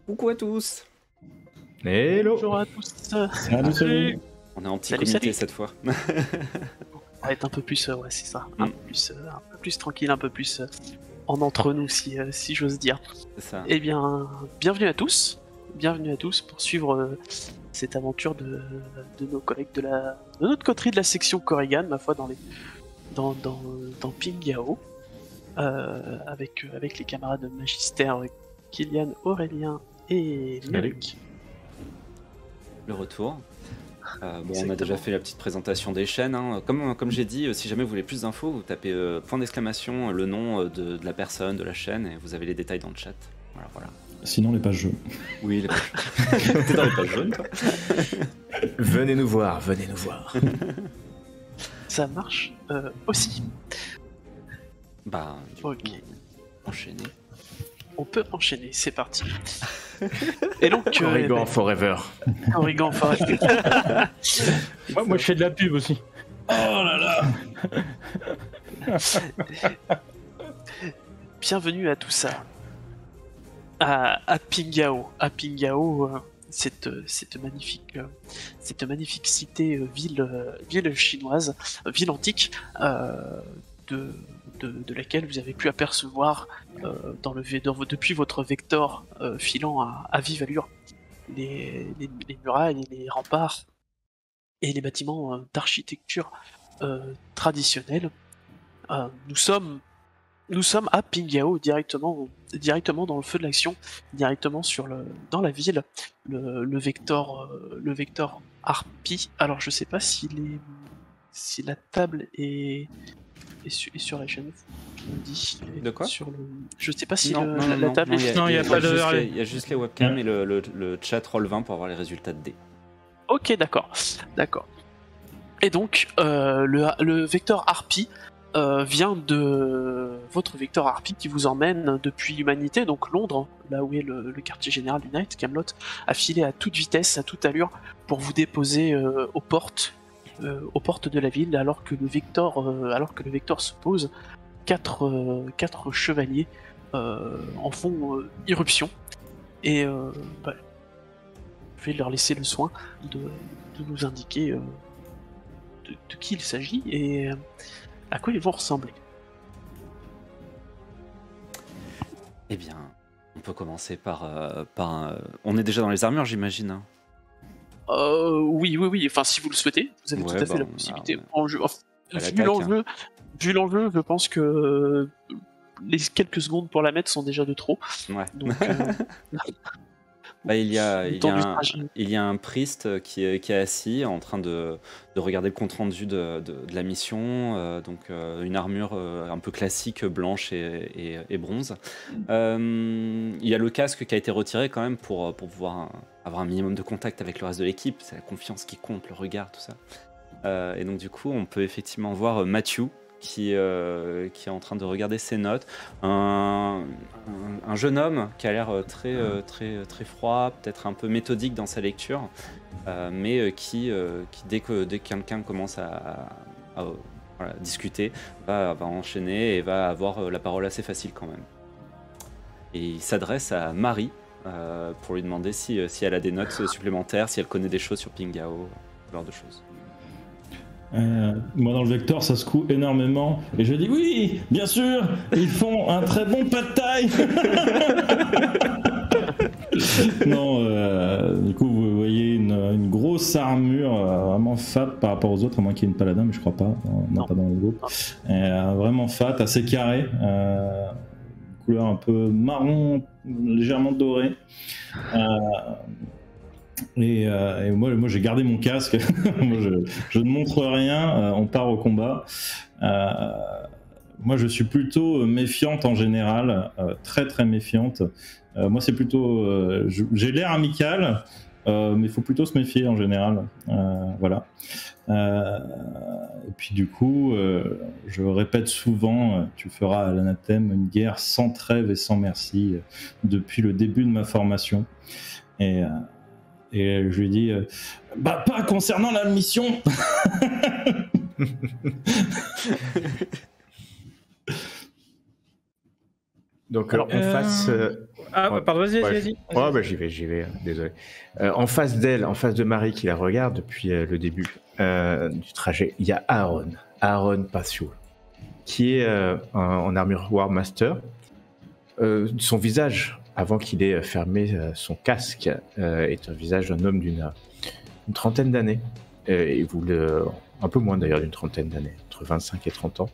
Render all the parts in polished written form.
Coucou à tous. Hello. Bonjour à tous. Salut. On est en petit Salut, comité salut. cette fois. On va être un peu plus, ouais, c'est ça, un peu plus tranquille, un peu plus en entre nous, si j'ose dire. C'est ça. Eh bien, bienvenue à tous pour suivre cette aventure de nos collègues de notre coterie de la section Korrigan, ma foi, dans Ping Yao, avec les camarades de Magister, Kylian, Aurélien et Luc. Le retour. On a Exactement. déjà fait la petite présentation des chaînes. Hein. Comme j'ai dit, si jamais vous voulez plus d'infos, vous tapez point d'exclamation, le nom de la personne, de la chaîne, et vous avez les détails dans le chat. Voilà. Sinon, les pages jaunes. Oui, les pages jaunes. T'es dans les pages jaunes, toi? Venez nous voir. Ça marche aussi. Bah, du coup, Ok. enchaîner. On peut enchaîner, c'est parti. Et donc, Corrigan forever. Corrigan Forever. Moi je fais de la pub aussi. Bienvenue à tout ça. À Ping Yao, cette magnifique cité, ville chinoise, ville antique, de laquelle vous avez pu apercevoir depuis votre vecteur filant à vive allure les murailles et les remparts et les bâtiments d'architecture traditionnelle. Nous sommes à Ping Yao, directement dans le feu de l'action, directement dans la ville. Le vecteur Harpie. Alors je sais pas si la table est sur la chaîne. Je me dis. De quoi? Je sais pas si Non, la table est. Non, y a pas de- Il y a juste les webcams et le chat Roll20 pour avoir les résultats de dés. Ok, d'accord. Et donc, le vecteur Harpie vient de votre vecteur Harpie qui vous emmène depuis l'humanité, donc Londres, là où est le quartier général du Night, Camelot, a filé à toute vitesse, à toute allure, pour vous déposer aux portes de la ville, alors que le vecteur se pose. Quatre chevaliers en font irruption, et je vais leur laisser le soin de nous indiquer de qui il s'agit et à quoi ils vont ressembler. Eh bien, on peut commencer par on est déjà dans les armures, j'imagine. Hein. Oui, enfin si vous le souhaitez, vous avez Ouais, tout à fait la bon, possibilité. à Vu l'attaque, l'enjeu, je pense que les quelques secondes pour la mettre sont déjà de trop. Ouais. Donc, Bah, il y a un priest qui est assis en train de regarder le compte-rendu de la mission, une armure un peu classique, blanche et bronze. Il y a le casque qui a été retiré quand même pour pouvoir avoir un minimum de contact avec le reste de l'équipe. C'est la confiance qui compte, le regard, tout ça. Et donc du coup, on peut effectivement voir Matthew qui est en train de regarder ses notes, un jeune homme qui a l'air très froid, peut-être un peu méthodique dans sa lecture, mais qui dès que quelqu'un commence à discuter, va enchaîner et va avoir la parole assez facile quand même. Et il s'adresse à Marie pour lui demander si elle a des notes supplémentaires, si elle connaît des choses sur Ping Yao, ce genre de choses. Moi dans le vecteur ça secoue énormément et je dis oui bien sûr ils font un très bon pad thai. Non, du coup vous voyez une grosse armure vraiment fat par rapport aux autres, à moins qu'il y ait une paladin, mais je crois pas, non. Pas dans le groupe. Vraiment fat, assez carré, couleur un peu marron légèrement doré. Et moi j'ai gardé mon casque. Moi, je ne montre rien, on part au combat. Moi je suis plutôt méfiante en général, très méfiante. Moi c'est plutôt j'ai l'air amical, mais il faut plutôt se méfier en général. Voilà. Et puis du coup je répète souvent, tu feras à l'anathème une guerre sans trêve et sans merci depuis le début de ma formation. Et je lui dis bah pas concernant la mission. Donc en face... pardon, vas-y. Ouais, bah, j'y vais, désolé. En face d'elle, en face de Marie qui la regarde depuis le début du trajet, il y a Aaron Patio, qui est en armure War Master. Son visage, avant qu'il ait fermé son casque, est un visage d'un homme d'une trentaine d'années. Et un peu moins d'ailleurs d'une trentaine d'années, entre 25 et 30 ans,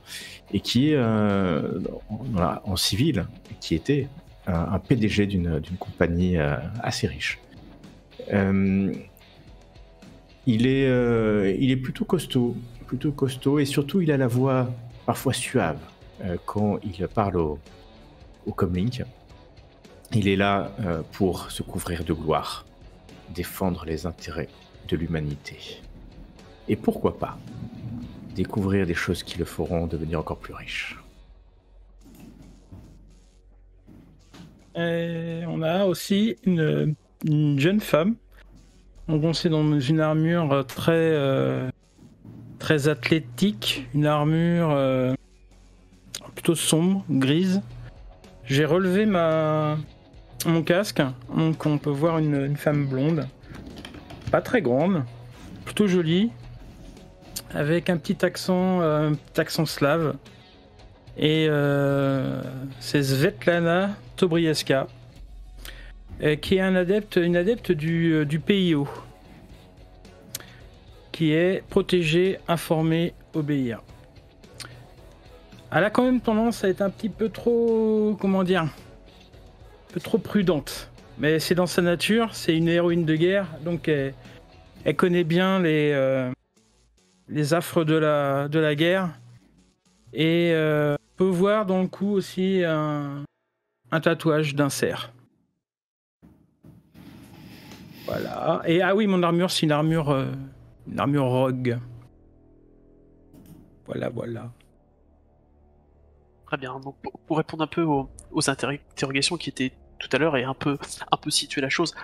et qui est en civil, qui était un PDG d'une compagnie assez riche. Il est plutôt costaud, et surtout il a la voix parfois suave quand il parle au Comlink. Il est là pour se couvrir de gloire, défendre les intérêts de l'humanité. Et pourquoi pas découvrir des choses qui le feront devenir encore plus riche. Et on a aussi une jeune femme. Donc on est dans une armure très athlétique, une armure plutôt sombre, grise. J'ai relevé mon casque, donc on peut voir une femme blonde, pas très grande, plutôt jolie, avec un petit accent slave. Et c'est Svetlana Tobrieska, qui est une adepte du PIO, qui est protéger, informer, obéir. Elle a quand même tendance à être un petit peu trop, un peu trop prudente. Mais c'est dans sa nature, c'est une héroïne de guerre, donc elle connaît bien les affres de la guerre. Et peut voir dans le cou aussi un tatouage d'un cerf. Voilà. Et ah oui, mon armure, c'est une armure rogue. Voilà. Très bien. Donc pour répondre un peu aux interrogations qui étaient tout à l'heure et un peu situer la chose,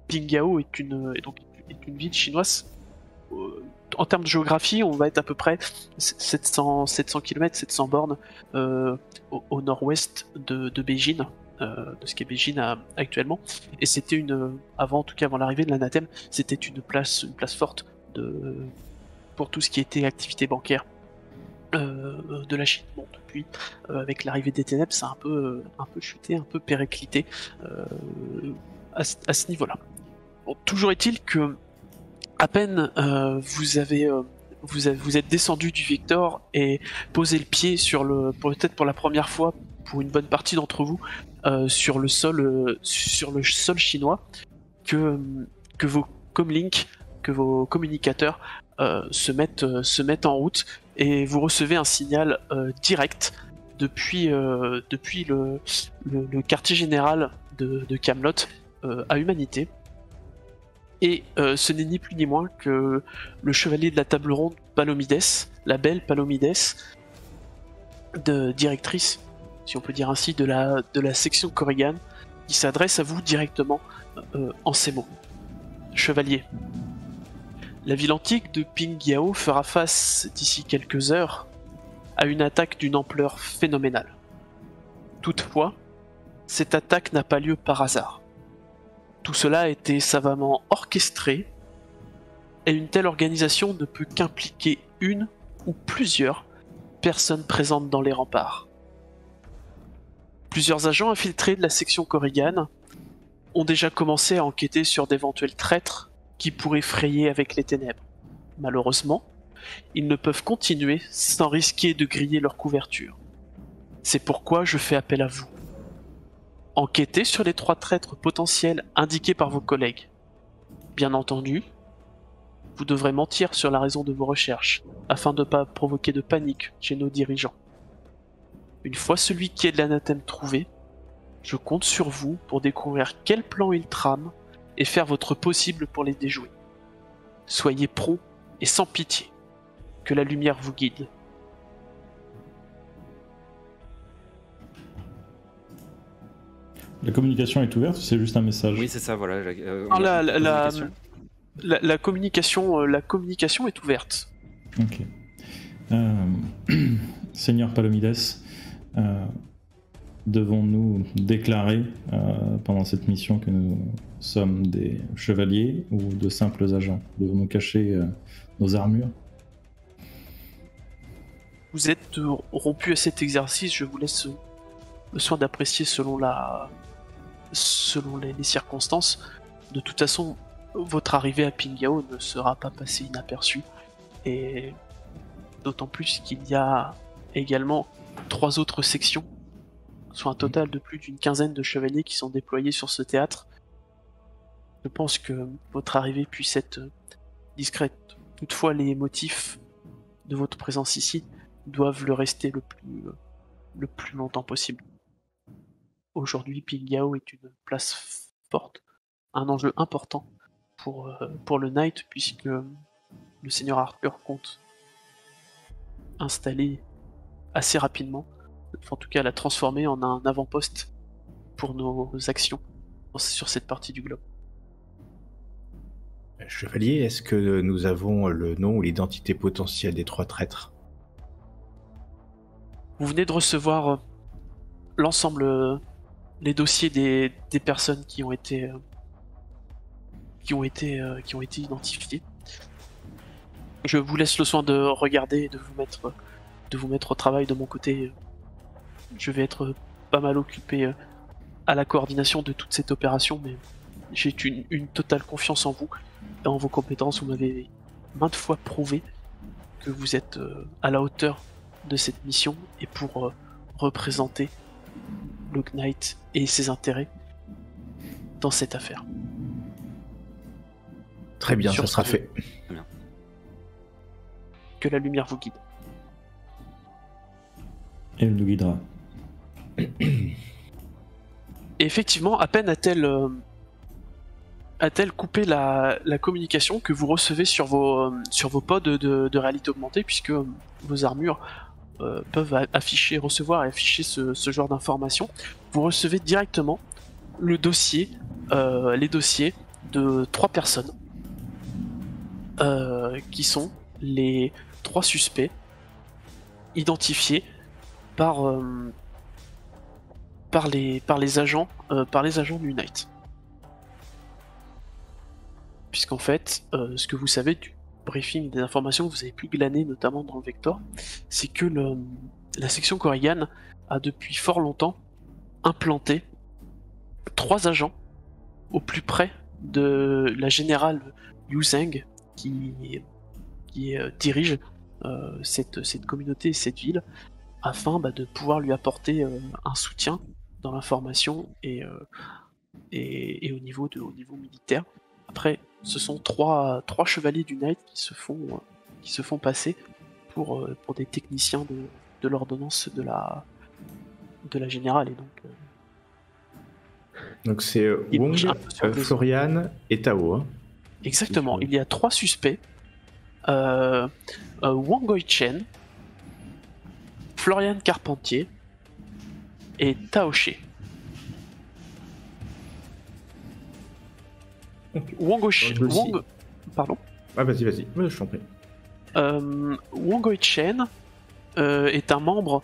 Pingyao est une ville chinoise. En termes de géographie, on va être à peu près 700 km, 700 bornes au nord-ouest de Beijing, de ce qu'est Beijing actuellement. Et c'était avant l'arrivée de l'anathème, c'était une place forte pour tout ce qui était activité bancaire de la Chine. Bon, depuis, avec l'arrivée des ténèbres, ça a un peu chuté, un peu périclité à ce niveau-là. Bon, toujours est-il que à peine vous êtes descendu du Victor et posé le pied peut-être pour la première fois pour une bonne partie d'entre vous sur le sol chinois que vos comlinks, que vos communicateurs se mettent en route et vous recevez un signal direct depuis le quartier général de Camelot à Humanité. Et ce n'est ni plus ni moins que le chevalier de la table ronde Palomides, la belle Palomides, directrice, si on peut dire ainsi, de la section Korrigan, qui s'adresse à vous directement en ces mots. Chevalier, la ville antique de Pingyao fera face d'ici quelques heures à une attaque d'une ampleur phénoménale. Toutefois, cette attaque n'a pas lieu par hasard. Tout cela a été savamment orchestré, et une telle organisation ne peut qu'impliquer une ou plusieurs personnes présentes dans les remparts. Plusieurs agents infiltrés de la section Korrigan ont déjà commencé à enquêter sur d'éventuels traîtres qui pourraient frayer avec les ténèbres. Malheureusement, ils ne peuvent continuer sans risquer de griller leur couverture. C'est pourquoi je fais appel à vous. Enquêtez sur les 3 traîtres potentiels indiqués par vos collègues. Bien entendu, vous devrez mentir sur la raison de vos recherches, afin de ne pas provoquer de panique chez nos dirigeants. Une fois celui qui est de l'anathème trouvé, je compte sur vous pour découvrir quel plan il trame et faire votre possible pour les déjouer. Soyez prompt et sans pitié. Que la lumière vous guide. La communication est ouverte ou c'est juste un message? Oui, c'est ça, voilà. La communication est ouverte. Ok. Seigneur Palomides, devons-nous déclarer pendant cette mission que nous sommes des chevaliers ou de simples agents? Devons-nous cacher nos armures? Vous êtes rompu à cet exercice, je vous laisse le soin d'apprécier selon les circonstances. De toute façon, votre arrivée à Pingyao ne sera pas passée inaperçue, et d'autant plus qu'il y a également 3 autres sections, soit un total de plus d'une quinzaine de chevaliers qui sont déployés sur ce théâtre. Je pense que votre arrivée puisse être discrète. Toutefois, les motifs de votre présence ici doivent le rester le plus longtemps possible. Aujourd'hui, Pingyao est une place forte, un enjeu important pour le Knight, puisque le seigneur Arthur compte installer assez rapidement, en tout cas la transformer en un avant-poste pour nos actions sur cette partie du globe. Chevalier, est-ce que nous avons le nom ou l'identité potentielle des 3 traîtres? Vous venez de recevoir l'ensemble, les dossiers des personnes qui ont été identifiées. Je vous laisse le soin de regarder et de vous mettre au travail. De mon côté, je vais être pas mal occupé à la coordination de toute cette opération, mais j'ai une totale confiance en vous et en vos compétences. Vous m'avez maintes fois prouvé que vous êtes à la hauteur de cette mission et pour représenter le Knight et ses intérêts dans cette affaire. Très bien, ça sera fait. Que la lumière vous guide. Elle nous guidera. Et effectivement, à peine a-t-elle coupé la communication que vous recevez sur vos pods de réalité augmentée, puisque vos armures peuvent recevoir et afficher ce genre d'informations. Vous recevez directement les dossiers de 3 personnes qui sont les 3 suspects identifiés par les agents du Knight. Puisqu'en fait, ce que vous savez du briefing, des informations que vous avez pu glaner notamment dans le Vector, c'est que la section Corrigan a depuis fort longtemps implanté 3 agents au plus près de la générale Yu Zheng qui dirige cette communauté et cette ville, afin de pouvoir lui apporter un soutien dans l'information et au niveau militaire. Après, ce sont 3 chevaliers du Knight qui se font passer pour des techniciens de l'ordonnance de la générale, et donc c'est Wong, Florian et Tao. Hein. Exactement. Il y a 3 suspects. Wang Goi-chen, Florian Carpentier et Tao Shi. Pardon. Ah, vas-y, je t'en prie. Wang Goi-chen est un membre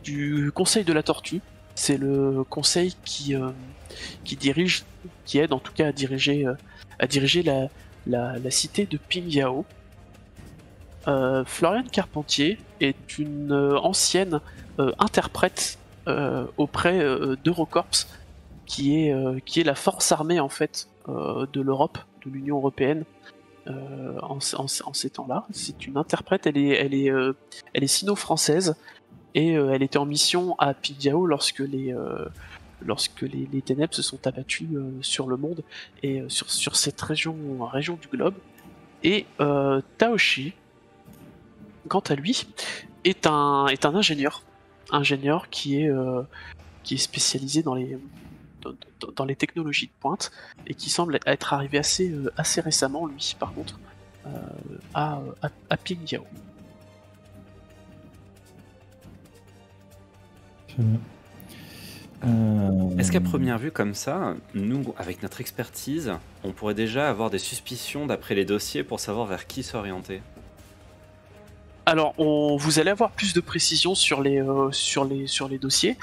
du Conseil de la Tortue. C'est le conseil qui aide en tout cas à diriger la cité de Pingyao. Florian Carpentier est une ancienne interprète auprès d'Eurocorps, qui est la force armée en fait de l'Europe, de l'Union européenne en ces temps-là. C'est une interprète, elle est sino-française, et elle était en mission à Pingyao lorsque les ténèbres se sont abattues sur le monde et sur cette région du globe. Et Tao Shi, quant à lui, est un ingénieur qui est spécialisé dans les technologies de pointe, et qui semble être arrivé assez récemment, lui, par contre, à Pingyao. Est-ce qu'à première vue comme ça, nous, avec notre expertise, on pourrait déjà avoir des suspicions d'après les dossiers pour savoir vers qui s'orienter? Alors, vous allez avoir plus de précision sur les dossiers.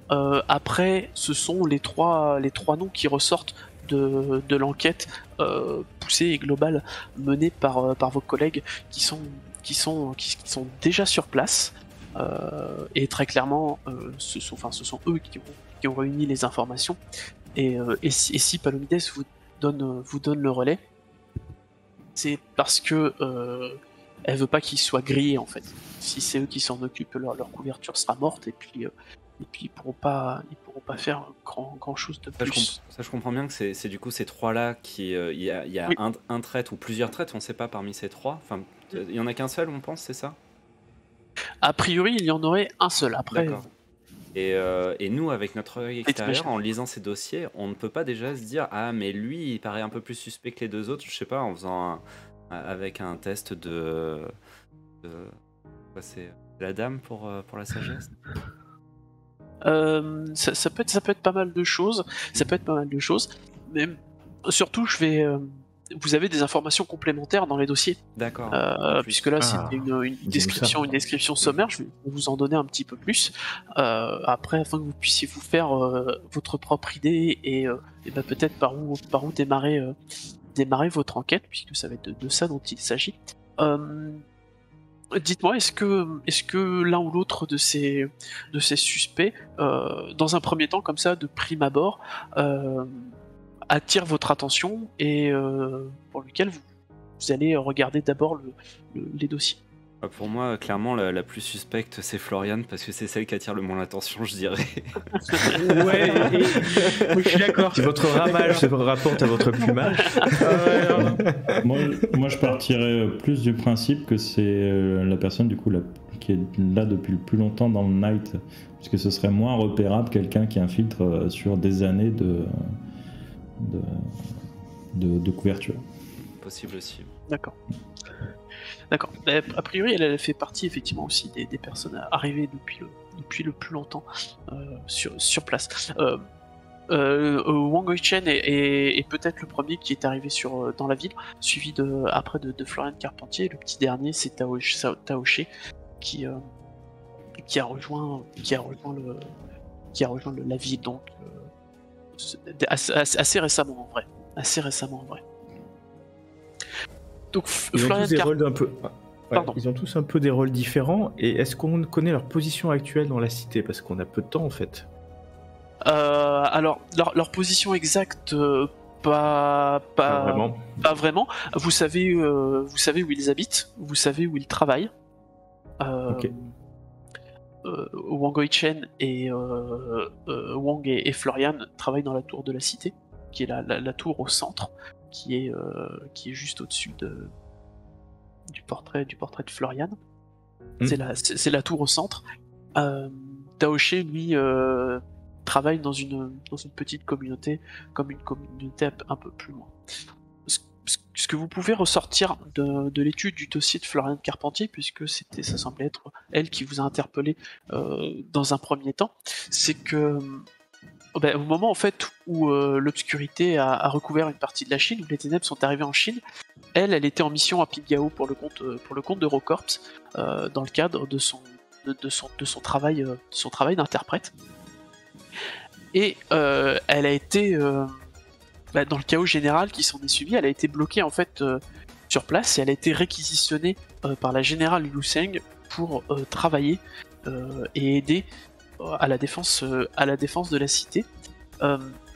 Après, ce sont les trois noms qui ressortent de l'enquête poussée et globale menée par vos collègues qui sont déjà sur place. Et très clairement, ce sont eux qui ont réuni les informations. Et si Palomides vous donne le relais, c'est parce que elle veut pas qu'ils soient grillés en fait. Si c'est eux qui s'en occupent, leur couverture sera morte et puis ils pourront pas faire grand chose de plus. Je comprends bien que c'est du coup ces trois-là qui il y a oui. un traître ou plusieurs traîtres, on sait pas parmi ces trois. Enfin, il y en a qu'un seul, on pense, c'est ça? A priori, il y en aurait un seul. Après. D'accord. Et nous, avec notre œil extérieur, en lisant ces dossiers, on ne peut pas déjà se dire ah mais lui, il paraît un peu plus suspect que les deux autres. Je sais pas, en faisant avec un test de c'est la dame pour la sagesse. Ça peut être pas mal de choses. Mais surtout, vous avez des informations complémentaires dans les dossiers. D'accord. Puisque là, c'était une description sommaire. Je vais vous en donner un petit peu plus. Après, afin que vous puissiez vous faire votre propre idée et peut-être par où démarrer votre enquête, puisque ça va être de ça dont il s'agit. Dites-moi, est-ce que l'un ou l'autre de ces suspects, dans un premier temps, comme ça, de prime abord, attire votre attention et pour lequel vous allez regarder d'abord les dossiers? Pour moi, clairement, la plus suspecte, c'est Florian, parce que c'est celle qui attire le moins l'attention, je dirais. Ouais, oui, je suis d'accord. Si votre ramage se rapporte à votre plumage. Moi, je partirais plus du principe que c'est la personne, du coup, qui est là depuis le plus longtemps dans le night, puisque ce serait moins repérable quelqu'un qui infiltre sur des années de couverture. Possible aussi. D'accord. Mais a priori, elle fait partie effectivement aussi des personnes arrivées depuis le plus longtemps sur place. Wang Hoi-chen est peut-être le premier qui est arrivé dans la ville, suivi après de Florian Carpentier. Le petit dernier, c'est Taoché qui a rejoint la ville, donc assez récemment en vrai. Donc, ils ont tous un peu des rôles différents. Et est-ce qu'on connaît leur position actuelle dans la cité? Parce qu'on a peu de temps en fait. Alors, leur position exacte, pas vraiment. Vous savez où ils habitent, vous savez où ils travaillent. Ok. Wang Hoi-chen et Wang et Florian travaillent dans la tour de la cité, qui est la tour au centre, qui est juste au-dessus du portrait de Florian. C'est la tour au centre. Taoché, lui, travaille dans une petite communauté, comme une communauté un peu plus loin. Ce que vous pouvez ressortir de l'étude du dossier de Florian Carpentier, puisque ça semblait être elle qui vous a interpellé dans un premier temps, c'est que au moment en fait où l'obscurité a recouvert une partie de la Chine, où les ténèbres sont arrivées en Chine, elle était en mission à Pingyao pour le compte d'Eurocorps, dans le cadre de son travail d'interprète. Et elle a été dans le chaos général qui s'en est suivi, elle a été bloquée en fait sur place et elle a été réquisitionnée par la générale Liu Seng pour travailler et aider à la défense de la cité.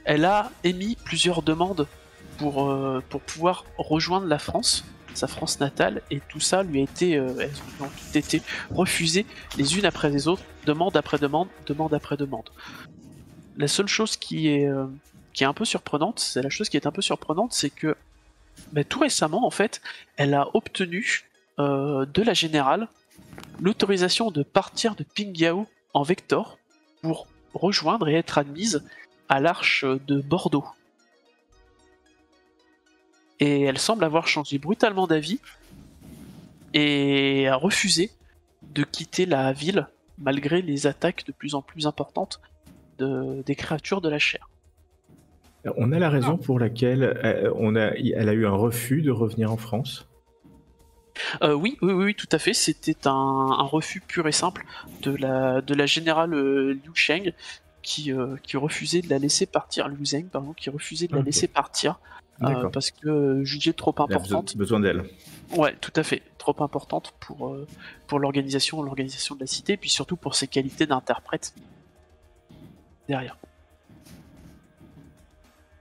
Elle a émis plusieurs demandes pour pouvoir rejoindre la France, sa France natale, et tout ça lui a été, elles ont été refusées les unes après les autres, demande après demande. La seule chose qui est un peu surprenante, c'est que tout récemment en fait, elle a obtenu de la générale l'autorisation de partir de Pingyao en Vector pour rejoindre et être admise à l'Arche de Bordeaux. Et elle semble avoir changé brutalement d'avis et a refusé de quitter la ville malgré les attaques de plus en plus importantes des créatures de la chair. On a la raison pour laquelle elle a eu un refus de revenir en France? Oui, tout à fait. C'était un refus pur et simple de la générale Liu Sheng qui refusait de la laisser partir, Liu Zheng, pardon, qui refusait de la laisser partir parce que jugée trop importante. Besoin d'elle. Ouais, tout à fait. Trop importante pour l'organisation de la cité, puis surtout pour ses qualités d'interprète derrière.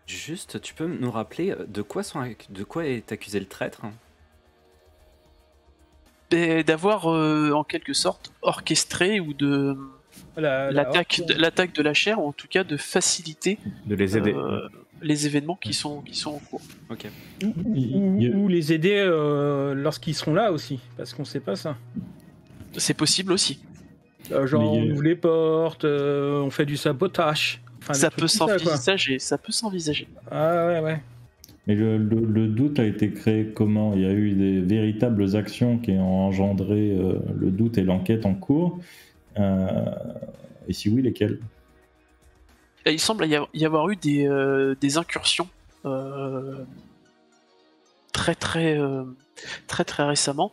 Juste, tu peux nous rappeler de quoi est accusé le traître? D'avoir en quelque sorte orchestré ou de l'attaque de la chair, ou en tout cas de faciliter de les aider. Les événements qui sont en cours. Ok. Ou les aider lorsqu'ils seront là aussi, parce qu'on sait pas ça. C'est possible aussi. Genre on ouvre les portes, on fait du sabotage. Enfin, ça peut s'envisager. Ah ouais. Mais le doute a été créé comment? Il y a eu des véritables actions qui ont engendré le doute et l'enquête en cours. Et si oui, lesquelles? Il semble y avoir eu des incursions très récemment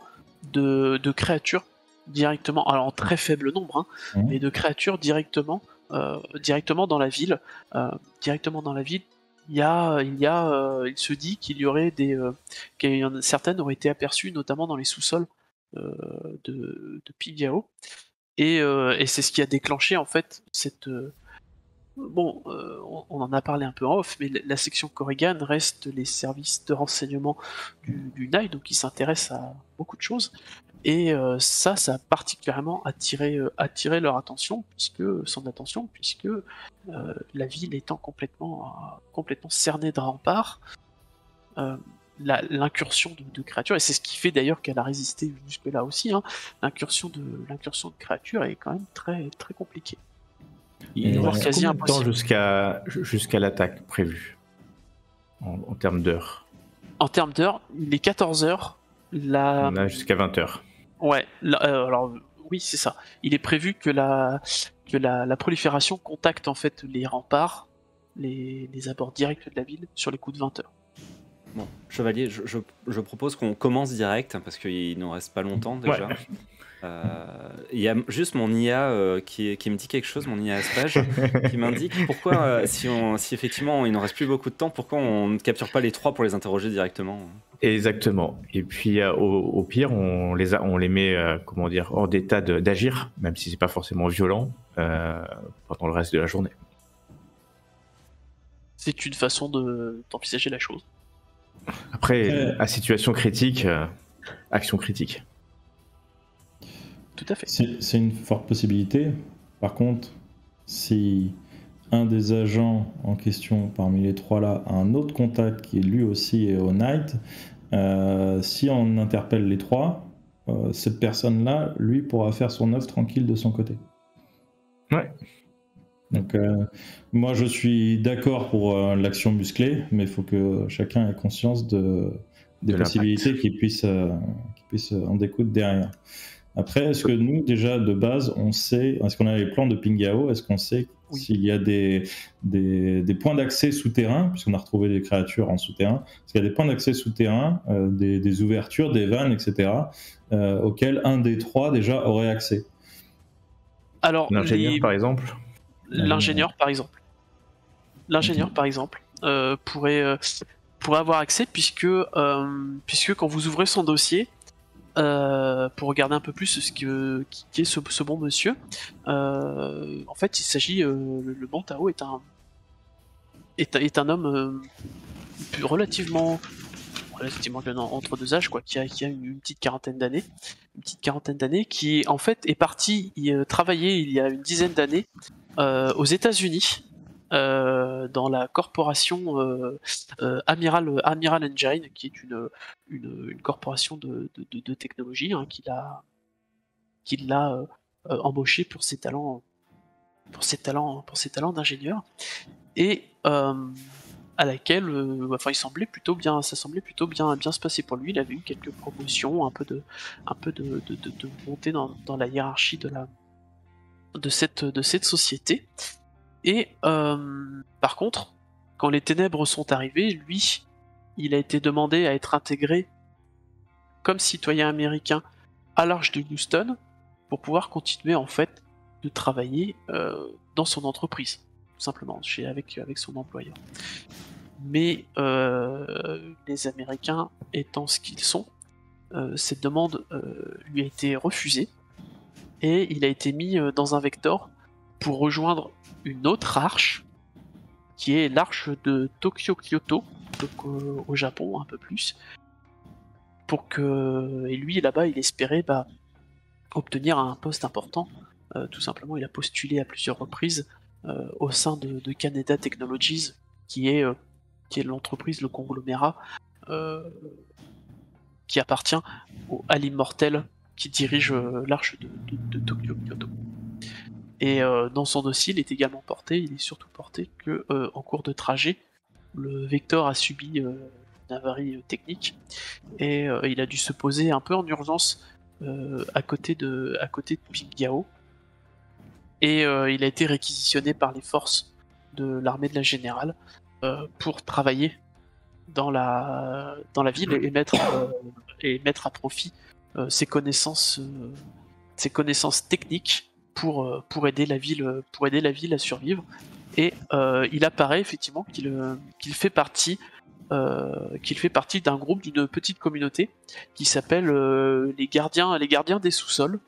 de créatures directement, alors en très faible nombre, mais de créatures directement dans la ville. Il se dit qu'il y aurait certaines auraient été aperçues notamment dans les sous-sols de Pingao, et c'est ce qui a déclenché en fait cette on en a parlé un peu en off, mais la section Corrigan reste les services de renseignement du NIDE, donc qui s'intéressent à beaucoup de choses. Et ça a particulièrement attiré leur attention, puisque la ville étant complètement cernée de remparts, l'incursion de créatures, et c'est ce qui fait d'ailleurs qu'elle a résisté jusque-là aussi, l'incursion de créatures est quand même très, très compliquée. Il reste combien de temps jusqu'à l'attaque prévue en termes d'heures? En termes d'heures, il est 14 heures. On a jusqu'à 20 heures. Ouais, alors oui, c'est ça. Il est prévu que la prolifération contacte en fait les remparts, les abords directs de la ville sur les coups de 20 heures. Bon, Chevalier, je propose qu'on commence direct, parce qu'il nous reste pas longtemps déjà. Ouais. Il y a juste mon IA qui me dit quelque chose, mon IA Aspage, qui m'indique pourquoi, si effectivement il ne reste plus beaucoup de temps, pourquoi on ne capture pas les trois pour les interroger directement. Exactement. Et puis au pire, on les met hors d'état d'agir, même si c'est pas forcément violent, pendant le reste de la journée. C'est une façon d'envisager la chose. Après, à situation critique, action critique. Tout à fait. C'est une forte possibilité. Par contre, si un des agents en question parmi les trois là a un autre contact qui lui aussi est au Night, si on interpelle les trois, cette personne-là, lui, pourra faire son œuvre tranquille de son côté. Ouais. Donc, moi, je suis d'accord pour l'action musclée, mais il faut que chacun ait conscience des possibilités qui puissent en découdre derrière. Après, est-ce que nous, déjà, de base, on sait, est-ce qu'on a les plans de Pingao, est-ce qu'on sait s'il y a des points d'accès souterrains, puisqu'on a retrouvé des créatures en souterrain, est-ce qu'il y a des points d'accès souterrains, des ouvertures, des vannes, etc., auxquels un des trois, déjà, aurait accès? Alors, l'ingénieur, par exemple. L'ingénieur, par exemple, pourrait avoir accès, puisque quand vous ouvrez son dossier, pour regarder un peu plus qui est ce bon monsieur, en fait, il s'agit, le bon Tao est un homme relativement entre deux âges, quoi, qui a une petite quarantaine d'années, qui en fait est parti travailler il y a une dizaine d'années aux États-Unis, dans la corporation Amiral Engine, qui est une corporation de technologie, qui l'a embauché pour ses talents d'ingénieur, et à laquelle ça semblait plutôt bien se passer pour lui. Il avait eu quelques promotions, un peu de montée dans la hiérarchie de cette société. Et par contre, quand les ténèbres sont arrivées, lui, il a été demandé à être intégré comme citoyen américain à l'arche de Houston pour pouvoir continuer en fait de travailler dans son entreprise, tout simplement, avec son employeur. Mais les Américains étant ce qu'ils sont, cette demande lui a été refusée et il a été mis dans un vector pour rejoindre une autre arche qui est l'arche de Tokyo-Kyoto, donc au Japon un peu plus, et lui là-bas il espérait obtenir un poste important. Tout simplement, il a postulé à plusieurs reprises au sein de Canada Technologies, qui est l'entreprise, le conglomérat qui appartient à l'immortel qui dirige l'arche de Tokyo-Kyoto. Et dans son dossier, il est surtout porté que en cours de trajet, le Vector a subi une avarie technique et il a dû se poser un peu en urgence à côté de Pingyao. Et il a été réquisitionné par les forces de l'armée de la Générale pour travailler dans la ville et mettre à profit ses connaissances techniques pour aider la ville à survivre. Et il apparaît effectivement qu'il fait partie d'un groupe, d'une petite communauté qui s'appelle les gardiens des sous-sols,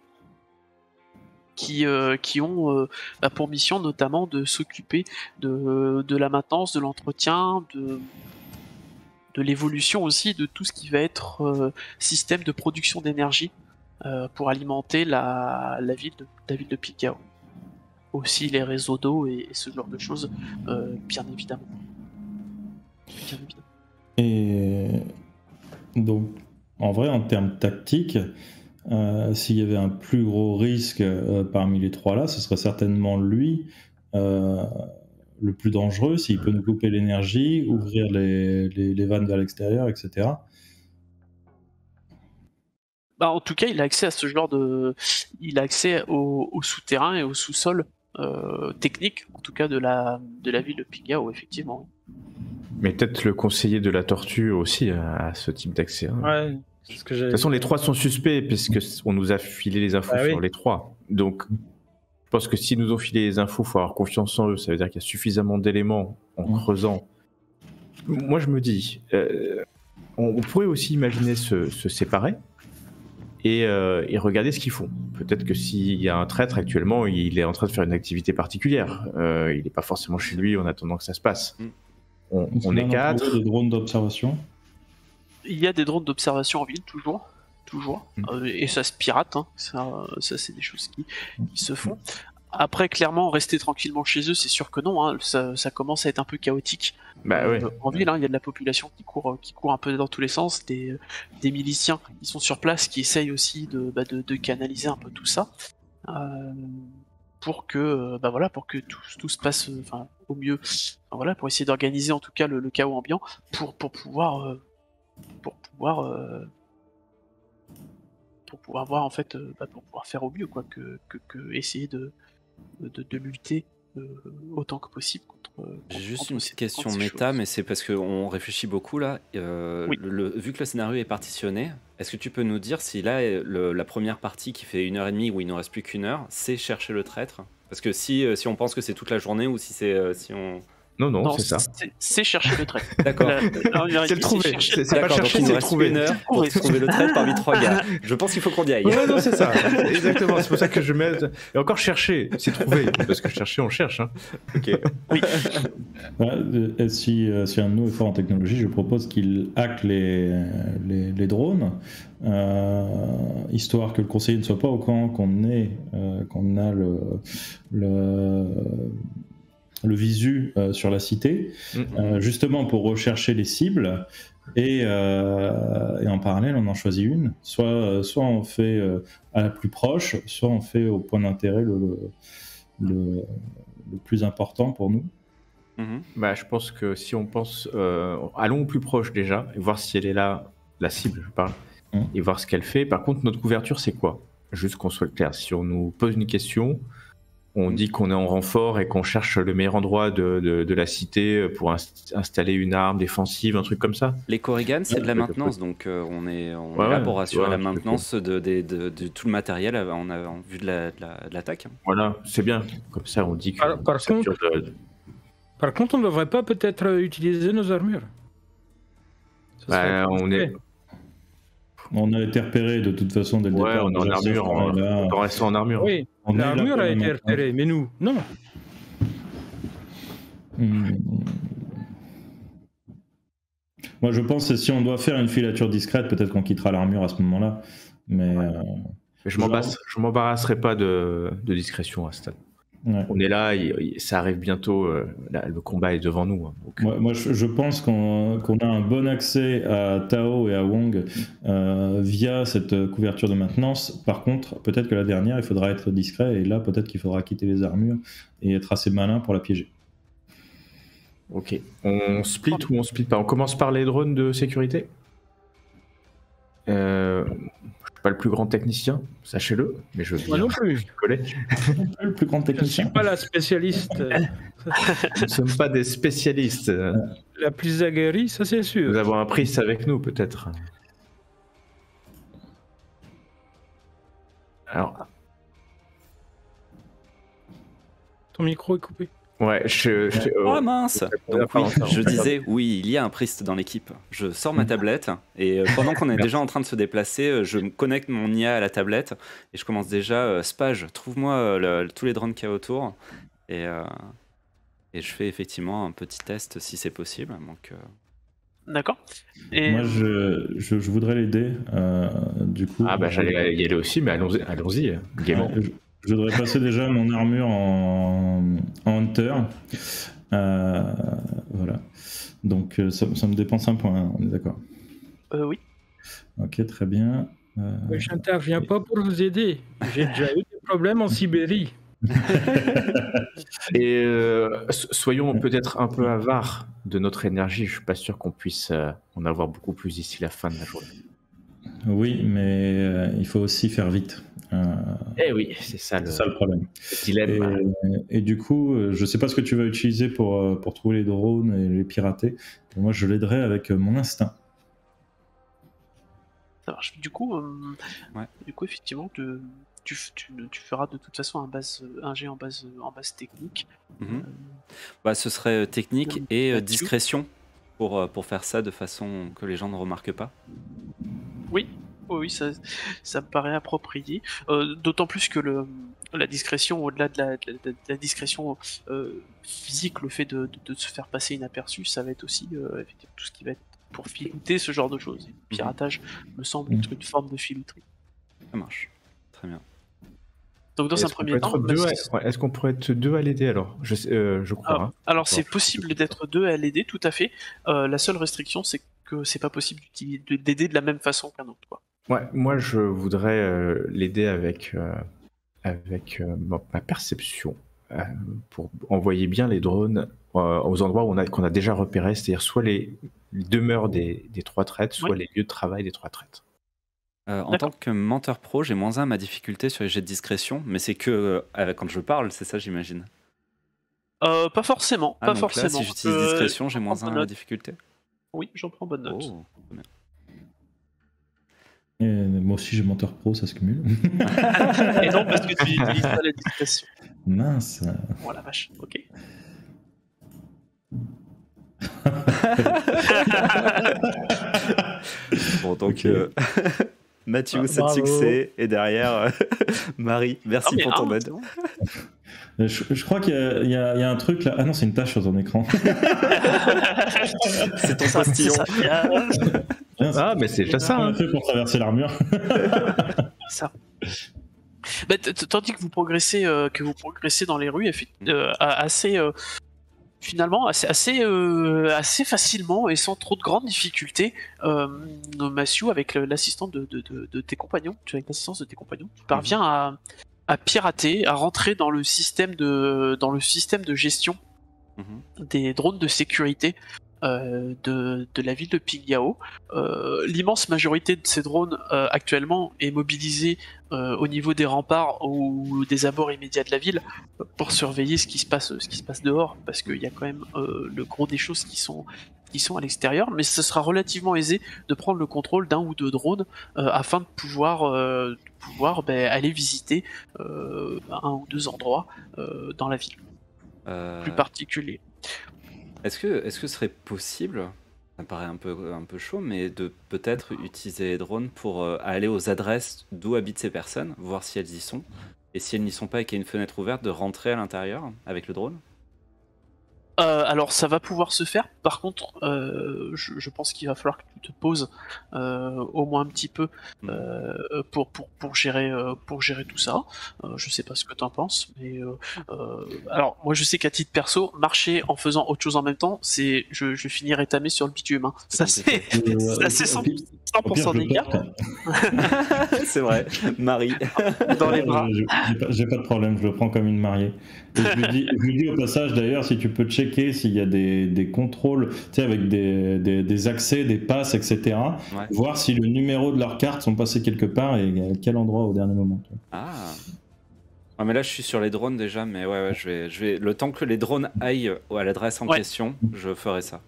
qui ont pour mission notamment de s'occuper de la maintenance, de l'entretien, de l'évolution aussi de tout ce qui va être système de production d'énergie pour alimenter la ville de Pingyao. Aussi les réseaux d'eau et ce genre de choses, bien évidemment. Et donc, en vrai, en termes tactiques, s'il y avait un plus gros risque parmi les trois là, ce serait certainement lui le plus dangereux, s'il peut nous couper l'énergie, ouvrir les vannes vers l'extérieur, etc. En tout cas, il a accès à ce genre il a accès au souterrain et au sous-sol technique, en tout cas de la ville de Pingyao, effectivement. Mais peut-être le conseiller de la tortue aussi a ce type d'accès. Hein. Ouais, c'est ce que j'ai... De toute façon, les trois sont suspects puisqu'on nous a filé les infos sur les trois. Donc, je pense que s'ils nous ont filé les infos, il faut avoir confiance en eux. Ça veut dire qu'il y a suffisamment d'éléments en creusant. Moi, je me dis, on pourrait aussi imaginer se séparer et regarder ce qu'ils font. Peut-être que s'il y a un traître actuellement, il est en train de faire une activité particulière. Il n'est pas forcément chez lui en attendant que ça se passe. On est 4. Des drones d'observation. Il y a des drones d'observation en ville, toujours. Et ça se pirate, hein. Ça c'est des choses qui se font. Après, clairement, rester tranquillement chez eux, c'est sûr que non, hein. Ça commence à être un peu chaotique. En ville, hein, il y a de la population qui court un peu dans tous les sens, des miliciens qui sont sur place, qui essayent aussi de canaliser un peu tout ça, pour que tout se passe au mieux. Pour essayer d'organiser en tout cas le chaos ambiant, pour pouvoir voir en fait, pour pouvoir faire au mieux, quoi, que essayer de lutter autant que possible contre. J'ai juste une petite question méta, mais c'est parce qu'on réfléchit beaucoup là. Vu que le scénario est partitionné, est-ce que tu peux nous dire si là, la première partie qui fait 1h30 où il ne reste plus qu'1 heure, c'est chercher le traître? Parce que si on pense que c'est toute la journée ou si c'est si on... Non, c'est ça. C'est chercher le traître. D'accord. C'est le trouver. C'est pas chercher, c'est le trouver. 1 heure pour trouver le traître parmi 3 gars. Je pense qu'il faut qu'on y aille. Ouais, non, c'est ça. Exactement. C'est pour ça que je mets. Et encore chercher, c'est trouver. Parce que chercher, on cherche. Hein. Ok. Oui. Si un de nous est fort en technologie, je propose qu'il hack les drones, histoire que le conseiller ne soit pas au courant qu'on a le visu sur la cité, justement pour rechercher les cibles, et en parallèle on en choisit une, soit on fait à la plus proche, soit on fait au point d'intérêt le plus important pour nous. Je pense que si on pense, allons au plus proche déjà, et voir si elle est là, la cible je parle, et voir ce qu'elle fait. Par contre, notre couverture c'est quoi? Juste qu'on soit clair, si on nous pose une question, on dit qu'on est en renfort et qu'on cherche le meilleur endroit de la cité pour installer une arme défensive, un truc comme ça. Les Korrigan, c'est de la maintenance, donc on est là pour assurer la maintenance de tout le matériel en vue de l'attaque. Voilà, c'est bien. Comme ça, on dit que... Par contre, on ne devrait pas peut-être utiliser nos armures. On a été repéré de toute façon dès le départ. On est en armure, on reste en armure. Oui, l'armure a été repérée, mais nous, non. Moi, je pense que si on doit faire une filature discrète, peut-être qu'on quittera l'armure à ce moment-là. Mais je m'embarrasserai pas de discrétion à ce stade. Ouais. On est là, ça arrive bientôt, le combat est devant nous. Donc... Moi, je pense qu'on a un bon accès à Tao et à Wong via cette couverture de maintenance. Par contre, peut-être que la dernière, il faudra être discret, et là, peut-être qu'il faudra quitter les armures et être assez malin pour la piéger. Ok. On split ou on split pas? On commence par les drones de sécurité. Je suis pas le plus grand technicien, sachez-le, mais je Moi non plus. Le plus grand technicien. Je suis pas la spécialiste. Nous ne sommes pas des spécialistes. La plus aguerrie, ça c'est sûr. Nous avons un prince avec nous, peut-être. Alors. Ton micro est coupé. Ouais, oh mince. Donc oui, je disais, oui, il y a un priest dans l'équipe. Je sors ma tablette et pendant qu'on est déjà en train de se déplacer, je me connecte mon IA à la tablette et je commence déjà, Spage, trouve-moi tous les drones qu'il y a autour et je fais effectivement un petit test si c'est possible. Donc, D'accord. Et... Moi, je voudrais l'aider, du coup. Ah bah j'allais y aller aussi, mais allons-y, gaiement. Je voudrais passer déjà mon armure en Hunter. Voilà. Donc ça me dépense un point, hein, on est d'accord? Oui. Ok, très bien. Je n'interviens pas pour vous aider. J'ai déjà eu des problèmes en Sibérie. Et soyons peut-être un peu avares de notre énergie. Je suis pas sûr qu'on puisse en avoir beaucoup plus d'ici la fin de la journée. Oui, mais il faut aussi faire vite. Eh oui, c'est ça le problème. Le dilemme. Et du coup, je sais pas ce que tu vas utiliser pour trouver les drones et les pirater. Moi, je l'aiderai avec mon instinct. Ça marche. Du coup, effectivement, tu feras de toute façon un jet en base technique. Ce serait technique et discrétion pour faire ça de façon que les gens ne remarquent pas. Oui, ça me paraît approprié. D'autant plus que la discrétion, au-delà de la discrétion physique, le fait de se faire passer inaperçu, ça va être aussi effectivement tout ce qui va être pour filouter ce genre de choses. Et le piratage me semble être une forme de filouterie. Ça marche. Très bien. Donc dans un premier temps... Est-ce qu'on pourrait être deux à l'aider alors? Je crois. Alors c'est possible d'être deux à l'aider, tout à fait. La seule restriction, c'est que c'est pas possible d'aider de la même façon qu'un autre, quoi. Ouais, moi je voudrais l'aider avec ma perception pour envoyer bien les drones aux endroits qu'on a déjà repérés, c'est-à-dire soit les demeures des trois traites, soit les lieux de travail des trois traites. En tant que menteur pro, j'ai -1 ma difficulté sur les jets de discrétion, mais c'est que quand je parle, c'est ça, j'imagine. Pas forcément. Là, si j'utilise discrétion, j'ai -1 la difficulté. Oui, j'en prends bonne note. Oh, bien. Et moi aussi j'ai menteur pro, ça se cumule. Et non, parce que tu utilises pas la discrétion. Mince. Oh la vache, ok. Bon, donc Mathieu, 7 succès, et derrière Marie, merci pour ton aide. Je crois qu'il y a un truc là. Ah non, c'est une tâche sur ton écran. C'est ton postillon. Ah, mais c'est déjà ça. On a fait pour traverser l'armure. Ça. Tandis que vous progressez dans les rues, assez facilement et sans trop de grandes difficultés, Mathieu, avec l'assistance de tes compagnons, tu parviens à pirater, à rentrer dans le système de gestion des drones de sécurité de la ville de Pingyao. L'immense majorité de ces drones actuellement est mobilisée au niveau des remparts ou des abords immédiats de la ville pour surveiller ce qui se passe dehors, parce qu'il y a quand même le gros des choses qui sont à l'extérieur, mais ce sera relativement aisé de prendre le contrôle d'un ou deux drones afin de pouvoir aller visiter un ou deux endroits dans la ville plus particuliers. Est-ce que ce serait possible, ça me paraît un peu chaud, mais de peut-être utiliser les drones pour aller aux adresses d'où habitent ces personnes, voir si elles y sont, et si elles n'y sont pas et qu'il y a une fenêtre ouverte, de rentrer à l'intérieur avec le drone? Alors ça va pouvoir se faire, par contre je pense qu'il va falloir que tu te poses au moins un petit peu pour gérer tout ça. Je sais pas ce que t'en penses, mais alors moi je sais qu'à titre perso, marcher en faisant autre chose en même temps, c'est je vais finir étamé sur le bitume, hein. Ça c'est 100% des cas. C'est vrai, Marie. Dans les bras. J'ai pas de problème, je le prends comme une mariée. Et je lui dis au passage d'ailleurs, si tu peux checker s'il y a des contrôles, tu sais, avec des accès, des passes, etc. Ouais. Voir si le numéro de leurs cartes sont passés quelque part et à quel endroit au dernier moment. Ah. Ouais, mais là je suis sur les drones déjà, mais ouais, je vais le temps que les drones aillent à l'adresse en question, je ferai ça.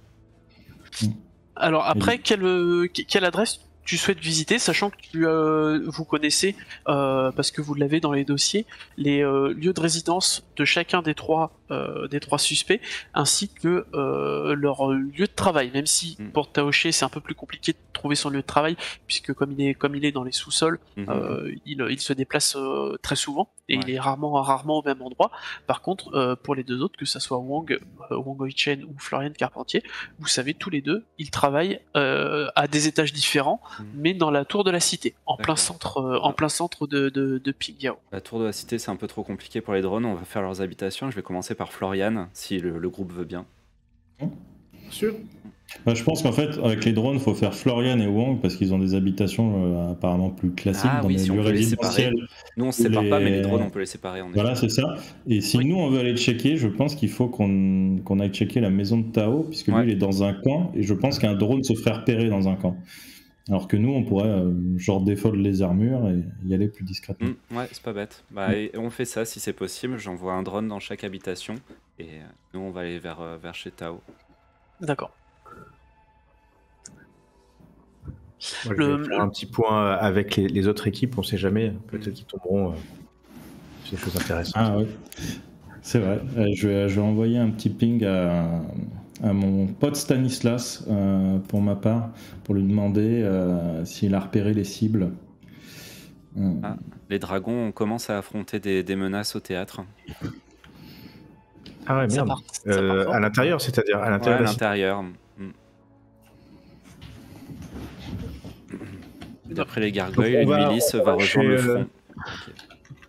Alors après, quelle adresse tu souhaites visiter, sachant que vous connaissez, parce que vous l'avez dans les dossiers, les lieux de résidence de chacun des trois suspects, ainsi que leur lieu de travail, même si pour Taoché c'est un peu plus compliqué de trouver son lieu de travail, puisque comme il est dans les sous-sols, il se déplace très souvent, et il est rarement au même endroit. Par contre, pour les deux autres, que ce soit Wang Hoi-chen ou Florian Carpentier, vous savez tous les deux, ils travaillent à des étages différents, mais dans la tour de la cité, en plein centre de Pingyao. La tour de la cité, c'est un peu trop compliqué pour les drones, on va faire leurs habitations. Je vais commencer par Florian, si le groupe veut bien. Sûr. Bah, je pense qu'en fait, avec les drones, il faut faire Florian et Wang parce qu'ils ont des habitations apparemment plus classiques dans les lieux résidentiels. Nous, on se sépare pas, mais les drones, on peut les séparer. Voilà, c'est ça. Et si nous, on veut aller checker, je pense qu'il faut qu'on aille checker la maison de Tao, puisque lui, il est dans un camp, et je pense qu'un drone se ferait repérer dans un camp. Alors que nous, on pourrait genre défaut les armures et y aller plus discrètement. Ouais, c'est pas bête. Bah, et on fait ça si c'est possible. J'envoie un drone dans chaque habitation et nous, on va aller vers chez Tao. D'accord. Moi, je vais faire un petit point avec les autres équipes. On sait jamais. Peut-être qu'ils tomberont sur des choses intéressantes. Ah oui, c'est vrai. Je vais envoyer un petit ping à mon pote Stanislas pour ma part, pour lui demander s'il a repéré les cibles. Les dragons commencent à affronter des menaces au théâtre. Ah ouais, merde. À l'intérieur, c'est-à-dire à l'intérieur. Ouais, à l'intérieur. D'après les gargoyles, une milice va rejoindre le front. Okay.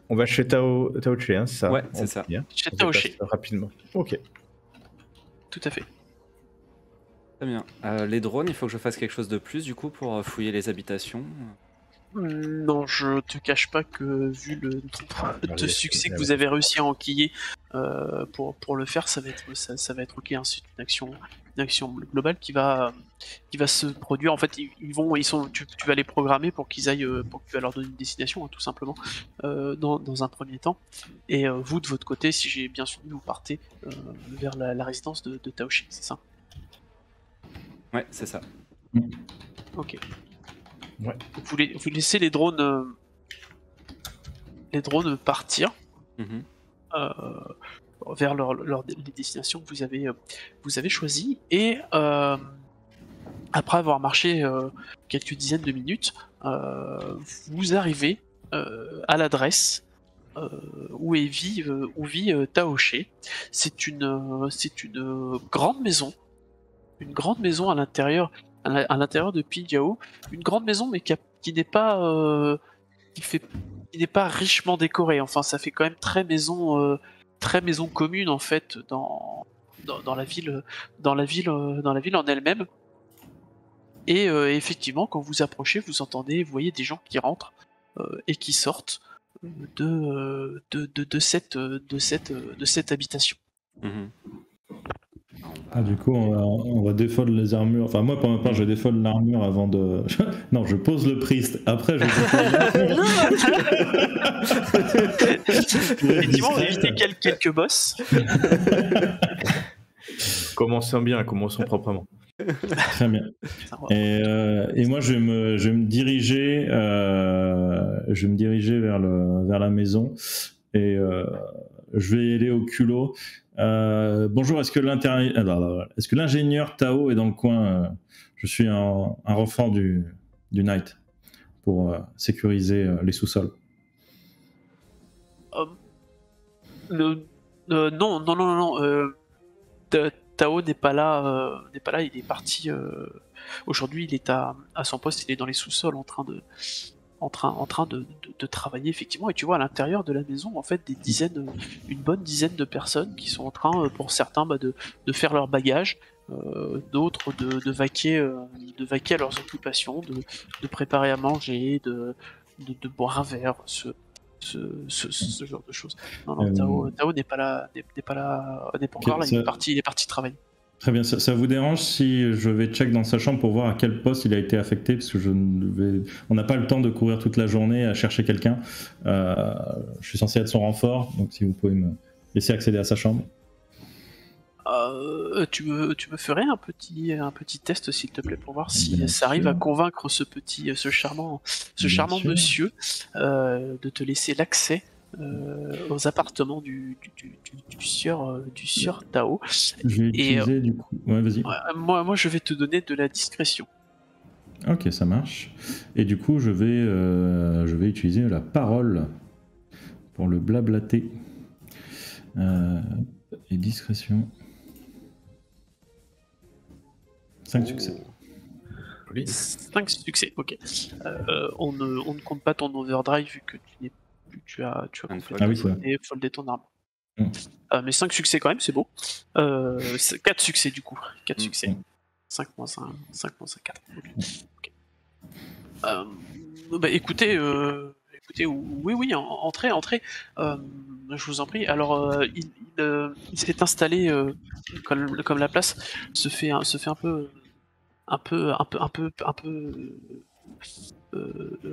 On va chez Taoché, hein, c'est ça? Ouais, c'est ça. Chez Taoché. Rapidement. Ok. Tout à fait. Très bien. Les drones, il faut que je fasse quelque chose de plus du coup pour fouiller les habitations? Non, je te cache pas que vu le nombre de succès que vous avez réussi à enquiller pour le faire, ça va être ok. Hein, c'est une action globale qui va se produire. En fait, tu vas les programmer pour qu'ils aillent, pour que tu vas leur donner une destination, hein, tout simplement, dans un premier temps. Et vous de votre côté, si j'ai bien suivi, vous partez vers la résidence de Taoché, c'est ça? Ouais, c'est ça. Ok. Ouais. Vous laissez les drones partir vers les destinations que vous avez choisies, et après avoir marché quelques dizaines de minutes, vous arrivez à l'adresse où vit Taoché. C'est une grande maison. Une grande maison à l'intérieur de Pingyao, une grande maison mais qui n'est pas richement décorée. Enfin, ça fait quand même très maison commune en fait dans la ville en elle-même. Et effectivement, quand vous approchez, vous voyez des gens qui rentrent et qui sortent de cette habitation. Du coup, on va défaut les armures. Enfin, moi, pour ma part, je défaut l'armure avant de. Non, je pose le priest. Après, je Effectivement, on a évité quelques boss. Commençons bien, commençons proprement. Très bien. Et moi, je vais me diriger vers la maison et je vais y aller au culot. Bonjour, est-ce que l'ingénieur Tao est dans le coin? Je suis un renfort du Knight pour sécuriser les sous-sols. Non. Tao n'est pas là. Il est parti. Aujourd'hui, il est à son poste. Il est dans les sous-sols en train de travailler effectivement. Et tu vois à l'intérieur de la maison, en fait, une bonne dizaine de personnes qui sont en train, pour certains, de faire leur bagage, d'autres de vaquer à leurs occupations, de préparer à manger, de boire un verre, ce genre de choses. Non, Tao n'est pas encore là. Il est parti travailler. Très bien. Ça vous dérange si je vais check dans sa chambre pour voir à quel poste il a été affecté, parce que on n'a pas le temps de courir toute la journée à chercher quelqu'un. Je suis censé être son renfort, donc si vous pouvez me laisser accéder à sa chambre. Tu me ferais un petit test, s'il te plaît, pour voir si ça arrive à convaincre ce charmant monsieur de te laisser l'accès aux appartements du sieur Tao. Je vais utiliser du coup. Ouais, vas-y. Moi, je vais te donner de la discrétion. Ok, ça marche. Et du coup, je vais utiliser la parole pour le blablater. Et discrétion. 5 succès. Oui. 5 succès, ok. On ne compte pas ton overdrive vu que tu as foldé ton arme. Mais 5 succès quand même, c'est beau. 4 succès du coup. 4 succès. 5 moins 5, 4. Okay. Écoutez, oui, entrez. Je vous en prie. Alors, il s'est installé comme la place se fait un peu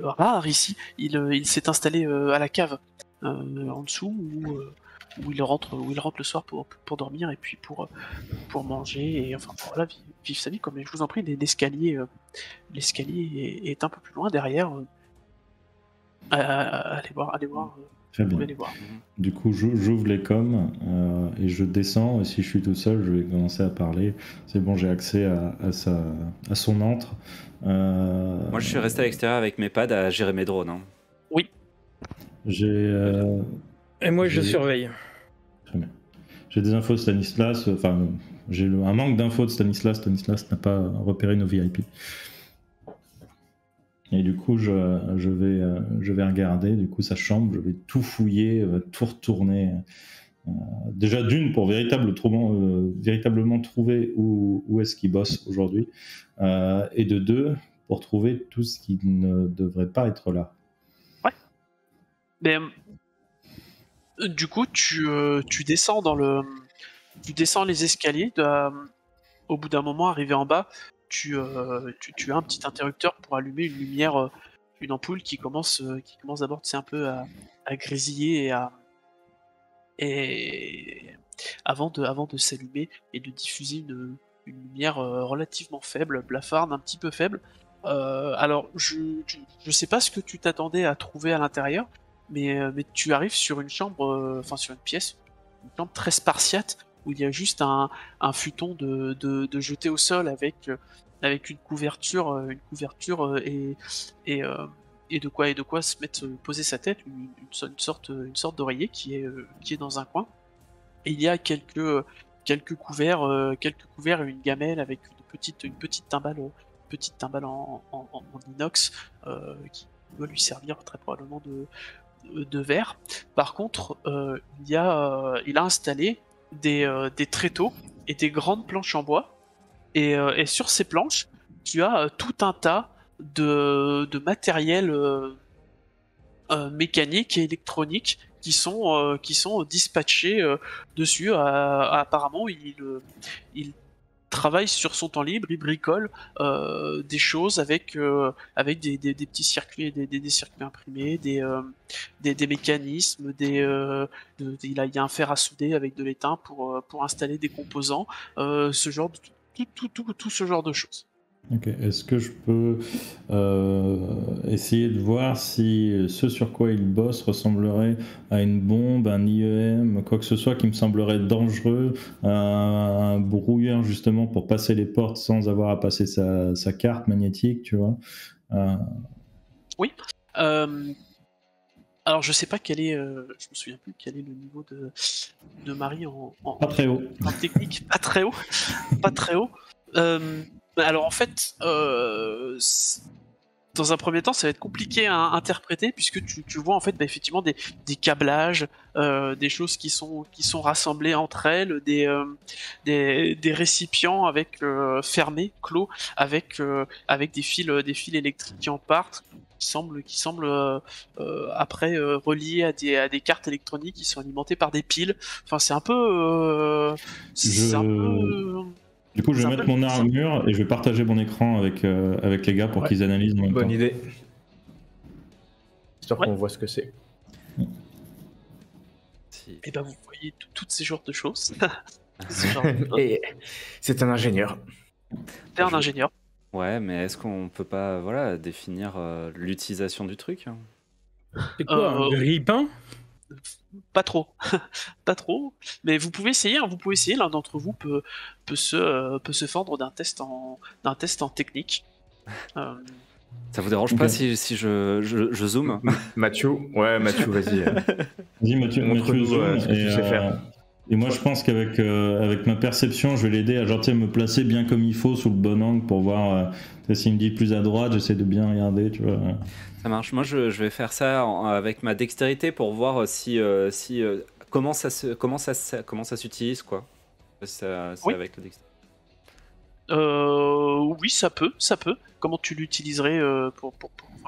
rare ici. Il s'est installé à la cave en dessous où il rentre le soir pour dormir et puis pour manger et enfin voilà, vivre sa vie. Comme je vous en prie, l'escalier est un peu plus loin derrière. Allez voir. Très bien. Du coup, j'ouvre les coms et je descends. Et si je suis tout seul, je vais commencer à parler. C'est bon, j'ai accès à son antre. Moi, je suis resté à l'extérieur avec mes pads à gérer mes drones. Hein. Oui. Et moi, je surveille. Très bien. J'ai des infos de Stanislas. Enfin, j'ai un manque d'infos de Stanislas. Stanislas n'a pas repéré nos VIP. Et du coup, je vais regarder du coup sa chambre, je vais tout fouiller, tout retourner. Déjà d'une pour véritablement trouver où est-ce qu'il bosse aujourd'hui, et de deux pour trouver tout ce qui ne devrait pas être là. Ouais. Mais du coup, tu descends tu descends les escaliers. Au bout d'un moment, arrivé en bas. Tu as un petit interrupteur pour allumer une lumière, une ampoule qui commence d'abord un peu à grésiller et avant de s'allumer et de diffuser une lumière relativement faible, blafarde, un petit peu faible. Alors je sais pas ce que tu t'attendais à trouver à l'intérieur, mais tu arrives sur une chambre, sur une pièce, une chambre très spartiate, où il y a juste un futon de jeté au sol avec une couverture et de quoi poser sa tête, une sorte d'oreiller qui est dans un coin. Et il y a quelques couverts et une gamelle avec une petite timbale en inox qui doit lui servir très probablement de verre. Par contre, il a installé des tréteaux et des grandes planches en bois, et sur ces planches, tu as tout un tas de matériel mécanique et électronique qui sont dispatchés dessus. Apparemment, il travaille sur son temps libre, il bricole des choses avec des petits circuits, des circuits imprimés, des mécanismes, il y a un fer à souder avec de l'étain pour installer des composants, tout ce genre de choses. Ok. Est-ce que je peux essayer de voir si ce sur quoi il bosse ressemblerait à une bombe, un IEM, quoi que ce soit qui me semblerait dangereux, un brouilleur justement pour passer les portes sans avoir à passer sa carte magnétique, tu vois. Oui. Alors je sais pas quel est, je me souviens plus quel est le niveau de Marie Pas très haut. en technique, pas très haut, pas très haut. Alors en fait, dans un premier temps, ça va être compliqué à interpréter puisque tu vois en fait effectivement des câblages, des choses qui sont rassemblées entre elles, des récipients avec fermés, clos, avec des fils électriques qui en partent, qui semblent après reliés à des cartes électroniques qui sont alimentées par des piles. Enfin, c'est un peu. Du coup, je vais mettre mon armure et je vais partager mon écran avec les gars pour qu'ils analysent en même temps. Bonne idée. Histoire qu'on voit ce que c'est. Et ben vous voyez toutes ces genres de choses. Et c'est un ingénieur. T'es un ingénieur. Ouais, mais est-ce qu'on peut pas définir l'utilisation du truc? C'est quoi, un grille-pain? Pas trop, pas trop. Mais vous pouvez essayer. Vous pouvez essayer. L'un d'entre vous peut se fendre d'un test en technique. Ça vous dérange pas si je zoome? Mathieu, vas-y. Vas-y, Mathieu, zoom. Ce que tu sais faire. Et moi, je pense qu'avec ma perception, je vais l'aider à me placer bien comme il faut, sous le bon angle, pour voir s'il me dit plus à droite, j'essaie de bien regarder, tu vois. Ça marche. Moi, je vais faire ça avec ma dextérité pour voir comment ça s'utilise, quoi. C'est oui. avec la dextérité. Oui, ça peut. Comment tu l'utiliserais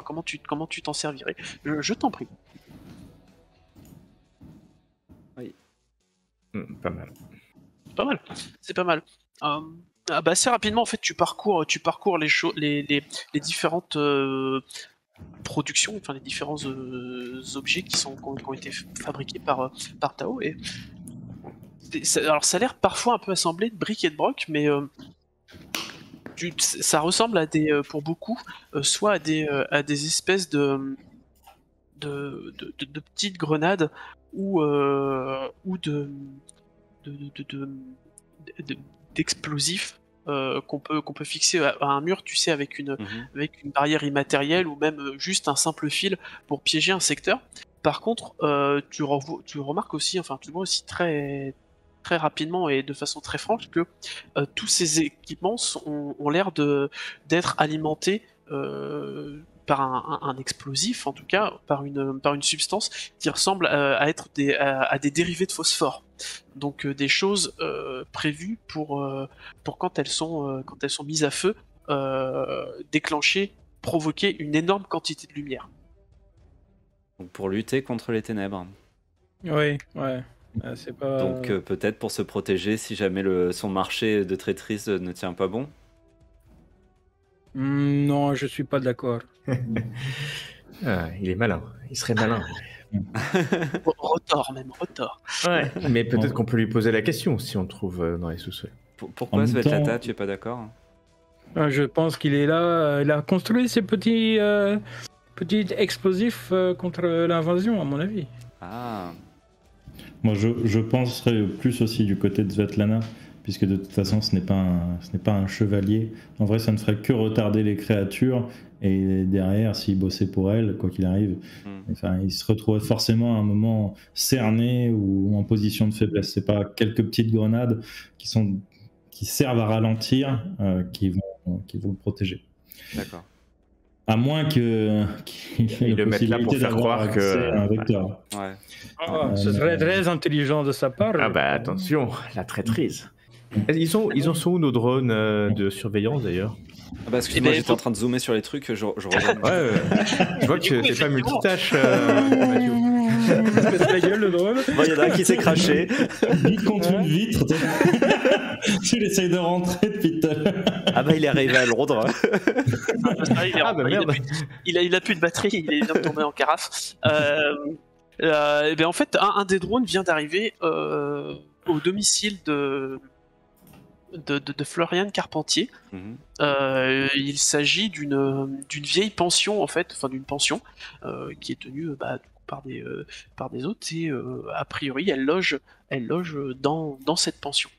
comment tu t'en servirais? Je t'en prie. Oui. Pas mal. C'est pas mal. Assez rapidement, en fait, tu parcours les différentes productions, enfin les différents objets qui ont été fabriqués par Tao. Et alors, ça a l'air parfois un peu assemblé de briques et de broc, mais ça ressemble à pour beaucoup, soit à des espèces de petites grenades ou d'explosifs qu'on peut fixer à un mur, tu sais, avec une barrière immatérielle ou même juste un simple fil pour piéger un secteur. Par contre, tu remarques aussi, enfin tu vois aussi très très rapidement et de façon très franche que tous ces équipements ont l'air d'être alimentés par un explosif, en tout cas par une substance qui ressemble à être à des dérivés de phosphore. Donc des choses prévues pour quand elles sont mises à feu, déclencher, provoquer une énorme quantité de lumière. Donc pour lutter contre les ténèbres. Oui, ouais. C'est pas... Donc peut-être pour se protéger si jamais son marché de traîtrise ne tient pas bon. Non, je suis pas d'accord. Il est malin. Il serait malin. Retors. Ouais. Mais peut-être qu'on peut lui poser la question si on le trouve dans les sous-sols. Pourquoi Svetlana, tu es pas d'accord? Je pense qu'il est là. Il a construit ces petits explosifs contre l'invasion, à mon avis. Ah. Moi, je penserais plus aussi du côté de Svetlana, puisque de toute façon, ce n'est pas un chevalier. En vrai, ça ne ferait que retarder les créatures, et derrière, s'il bossait pour elle, quoi qu'il arrive, enfin, il se retrouverait forcément à un moment cerné ou en position de faiblesse. C'est pas quelques petites grenades qui servent à ralentir, qui vont le protéger. D'accord. À moins qu'il le mette là pour faire croire que un vecteur. Ouais. Ce serait très intelligent de sa part. Ah bah attention, la traîtrise. Ils en sont où nos drones de surveillance d'ailleurs? Ah bah excuse-moi, j'étais en train de zoomer sur les trucs, je regarde. Je vois que t'es pas multitâche, Mathieu. casse la gueule le drone. Bon, il y en a un qui s'est craché. Vite contre une vitre. Tu essayes de rentrer depuis tout à l'heure. Ah bah il est arrivé à Londres. Il a plus de batterie, il vient de tomber en carafe. Et bien en fait, un des drones vient d'arriver au domicile de Florian Carpentier. Il s'agit d'une vieille pension en fait, enfin d'une pension qui est tenue par des hôtes et a priori elle loge dans cette pension.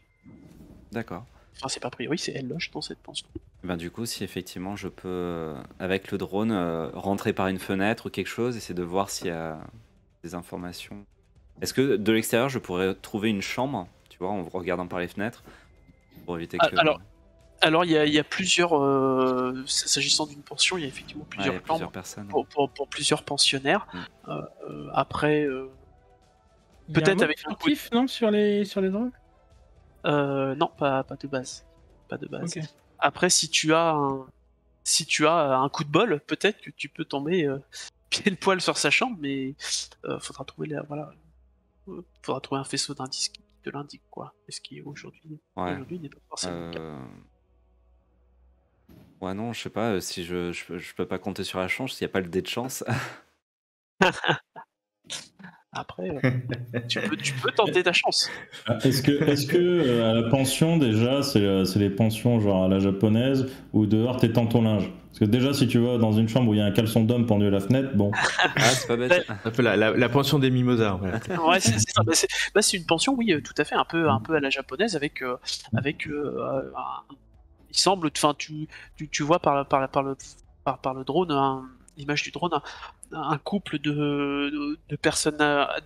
D'accord. Enfin c'est pas a priori, c'est elle loge dans cette pension. Ben du coup, si effectivement je peux avec le drone rentrer par une fenêtre ou quelque chose, essayer de voir s'il y a des informations. Est-ce que de l'extérieur je pourrais trouver une chambre, tu vois, en regardant par les fenêtres? Pour éviter que... Alors il y a plusieurs, s'agissant d'une pension, il y a effectivement plusieurs chambres plusieurs personnes. Pour plusieurs pensionnaires. Après, peut-être avec un motif, non, sur les drones. Non, pas de base. Pas de base. Okay. Après, si tu as un coup de bol, peut-être que tu peux tomber pied le poil sur sa chambre, mais faudra trouver faudra trouver un faisceau d'indices qui te l'indique, quoi. Et ce qui aujourd'hui n'est pas forcément le cas. Ouais, non, je sais pas si je peux pas compter sur la chance s'il n'y a pas le dé de chance. Après, tu peux tenter ta chance. Est-ce que à la pension, déjà, c'est les pensions genre à la japonaise, ou dehors t'étends ton linge? Parce que déjà, si tu vas dans une chambre où il y a un caleçon d'homme pendu à la fenêtre, bon. Ah, c'est pas bête. Un peu la pension des mimosas. Voilà. Ouais, c'est ça. C'est une pension, oui, tout à fait, un peu à la japonaise, avec il semble, enfin, tu vois par le drone, l'image du drone, un couple de personnes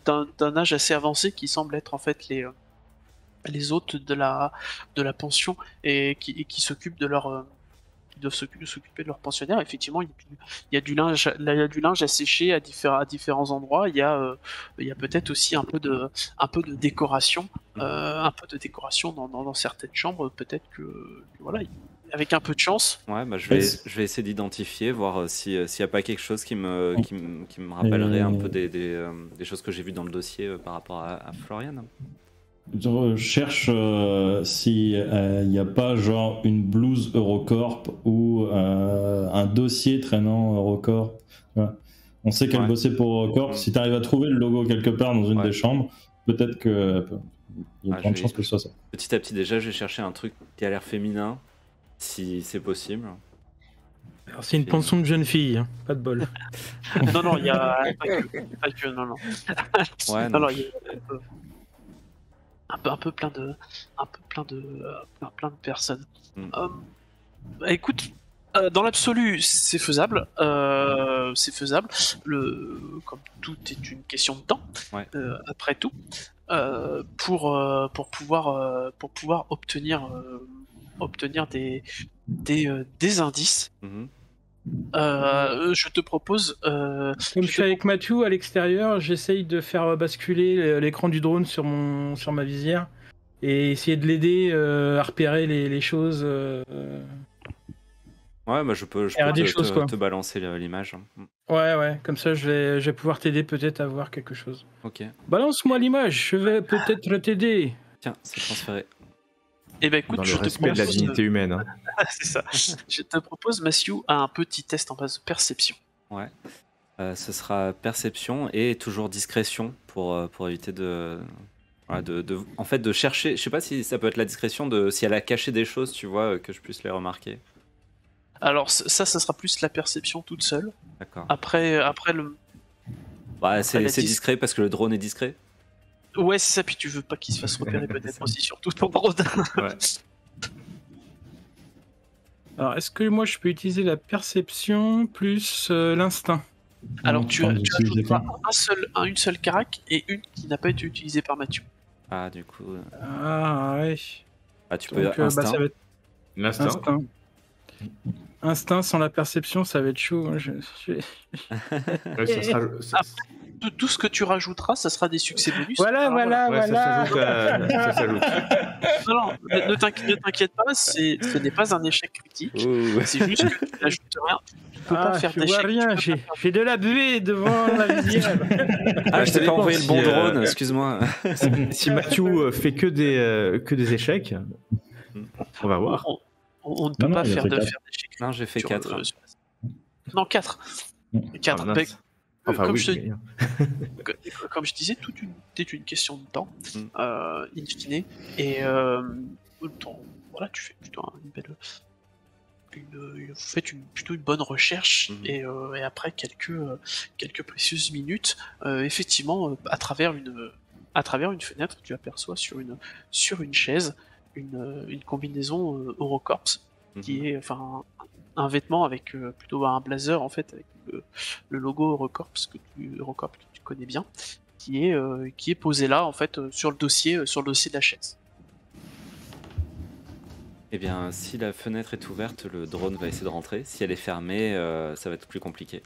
d'un âge assez avancé qui semblent être en fait les hôtes de la pension et qui s'occupent de leur qui doivent s'occuper de leurs pensionnaires. Effectivement, il y a du linge à sécher à différents endroits. Il y a peut-être aussi un peu de décoration, dans certaines chambres. Peut-être que voilà, avec un peu de chance. Ouais, bah je vais essayer d'identifier, voir s'il n'y a pas quelque chose qui me rappellerait un peu des choses que j'ai vues dans le dossier par rapport à Florian. Je cherche s'il n'y a pas genre une blouse Eurocorp ou un dossier traînant Eurocorp. Voilà. On sait qu'elle bossait pour Eurocorp. Si tu arrives à trouver le logo quelque part dans une des chambres, peut-être qu'il y a de grandes chances que ce soit ça. Petit à petit, déjà, je vais chercher un truc qui a l'air féminin, si c'est possible. Alors, c'est une pension de jeune fille, hein. Pas de bol. non, il y a pas que, non. Ouais, non, il y a un peu plein de personnes. Écoute, dans l'absolu, c'est faisable. Comme tout est une question de temps. Après tout, pour pouvoir obtenir des indices. Je te propose. Comme je suis avec Mathieu à l'extérieur, j'essaye de faire basculer l'écran du drone sur ma visière et essayer de l'aider à repérer les choses. Ouais, bah je peux te balancer l'image. Ouais, comme ça je vais pouvoir t'aider peut-être à voir quelque chose. Ok. Balance-moi l'image, je vais peut-être t'aider. Tiens, c'est transféré. Eh ben écoute, dans le respect de la dignité humaine. Hein. C'est ça. Je te propose, Mathieu, un petit test en base de perception. Ouais. Ce sera perception et toujours discrétion pour éviter en fait de chercher. Je sais pas si ça peut être la discrétion si elle a caché des choses, tu vois, que je puisse les remarquer. Alors ça sera plus la perception toute seule. D'accord. Après le. Bah c'est discret parce que le drone est discret. Ouais, c'est ça, puis tu veux pas qu'il se fasse repérer peut-être aussi, surtout ton drone. Ouais. Alors, est-ce que moi je peux utiliser la perception plus l'instinct? Alors, tu ajouteras une seule carac et une qui n'a pas été utilisée par Mathieu. Ah, du coup. Ah, ouais. Ah, tu peux instinct. Ça va être... L'instinct. Instinct sans la perception, ça va être chaud. Ça sera... tout ce que tu rajouteras, ça sera des succès bonus. Voilà. Ça s'ajoute. Non, ne t'inquiète pas, ce n'est pas un échec critique. C'est juste que tu n'ajoutes rien. Tu peux pas faire je vois d'échec. rien, j'ai de la buée devant la visière. Je t'ai pas envoyé le bon drone, excuse-moi. Si Mathieu fait que des échecs, on va voir. On ne peut pas faire d'échec. Non, j'ai fait 4. Non, 4. 4. Enfin, comme, oui, comme je disais, tout est une question de temps, in fine. Et voilà, tu fais plutôt vous faites plutôt une bonne recherche, et après quelques précieuses minutes, effectivement, à travers une fenêtre, tu aperçois sur une chaise une combinaison Eurocorps, qui est un vêtement avec plutôt un blazer en fait, avec le logo Eurocorps que tu connais bien, qui est posé là en fait sur le dossier de la chaise. Eh bien, si la fenêtre est ouverte, le drone va essayer de rentrer. Si elle est fermée, ça va être plus compliqué.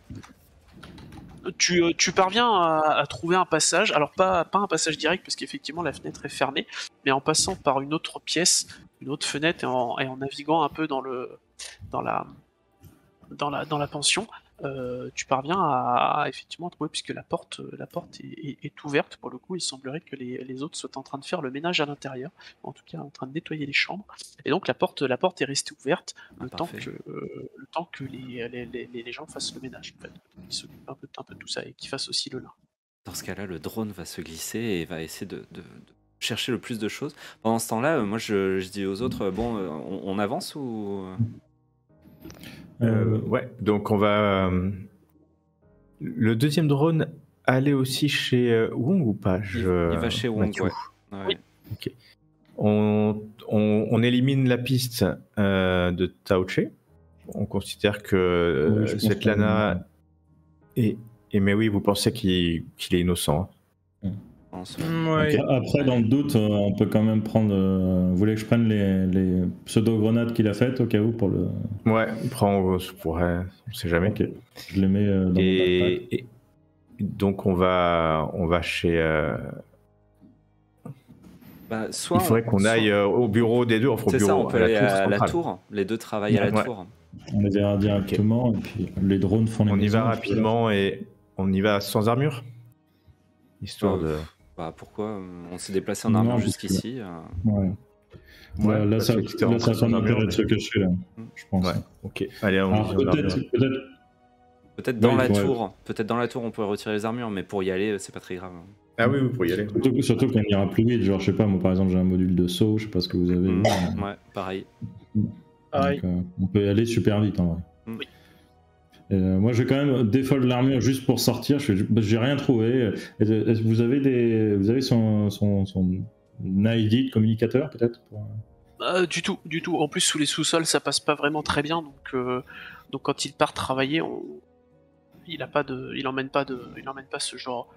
Tu parviens à trouver un passage, alors pas un passage direct parce qu'effectivement la fenêtre est fermée, mais en passant par une autre pièce, une autre fenêtre, et en naviguant un peu dans la pension, tu parviens à effectivement trouver, puisque la porte est ouverte. Pour le coup, il semblerait que les autres soient en train de faire le ménage à l'intérieur, en tout cas en train de nettoyer les chambres, et donc la porte est restée ouverte le temps que les gens fassent le ménage, en fait, qu'ils s'occupent un peu de tout ça et qu'ils fassent aussi le lin. Dans ce cas-là, le drone va se glisser et va essayer de chercher le plus de choses. Pendant ce temps-là, moi je dis aux autres, on avance ou... Ouais, donc on va... Le deuxième drone allait aussi chez Wong ou pas? Il va chez Wong, ouais. Oui. Okay. On élimine la piste de Taoche. On considère que Svetlana... Mais oui, vous pensez qu'il est innocent. Ouais. Après, dans le doute, on peut quand même prendre. Vous voulez que je prenne les pseudo-grenades qu'il a faites au cas où pour le. Ouais, on sait jamais. Ok, je les mets dans mon backpack. Et donc on va chez. Il faudrait qu'on aille au bureau des deux. C'est ça, on peut aller à la tour. Les deux travaillent à la tour. On les verra directement, et puis les drones font les On y maisons, va rapidement et on y va sans armure, histoire de. Pourquoi on s'est déplacé en armure jusqu'ici Ouais. Là, ça a pas d'intérêt de se cacher, là, je pense. Ouais, ok. Allez, on y va. Peut-être dans la tour. Peut-être dans la tour, on pourrait retirer les armures, mais pour y aller, c'est pas très grave. Ah oui, pour y aller. Surtout qu'on ira plus vite. Genre, je sais pas, moi par exemple, j'ai un module de saut, je sais pas ce que vous avez. Ouais, pareil. Donc, on peut y aller super vite en vrai. Oui. Moi, je vais quand même défaut de l'armure juste pour sortir. J'ai rien trouvé. Vous avez son ID de communicateur peut-être Du tout. En plus, sous les sous-sols, ça passe pas vraiment très bien. Donc quand il part travailler, il emmène pas ce genre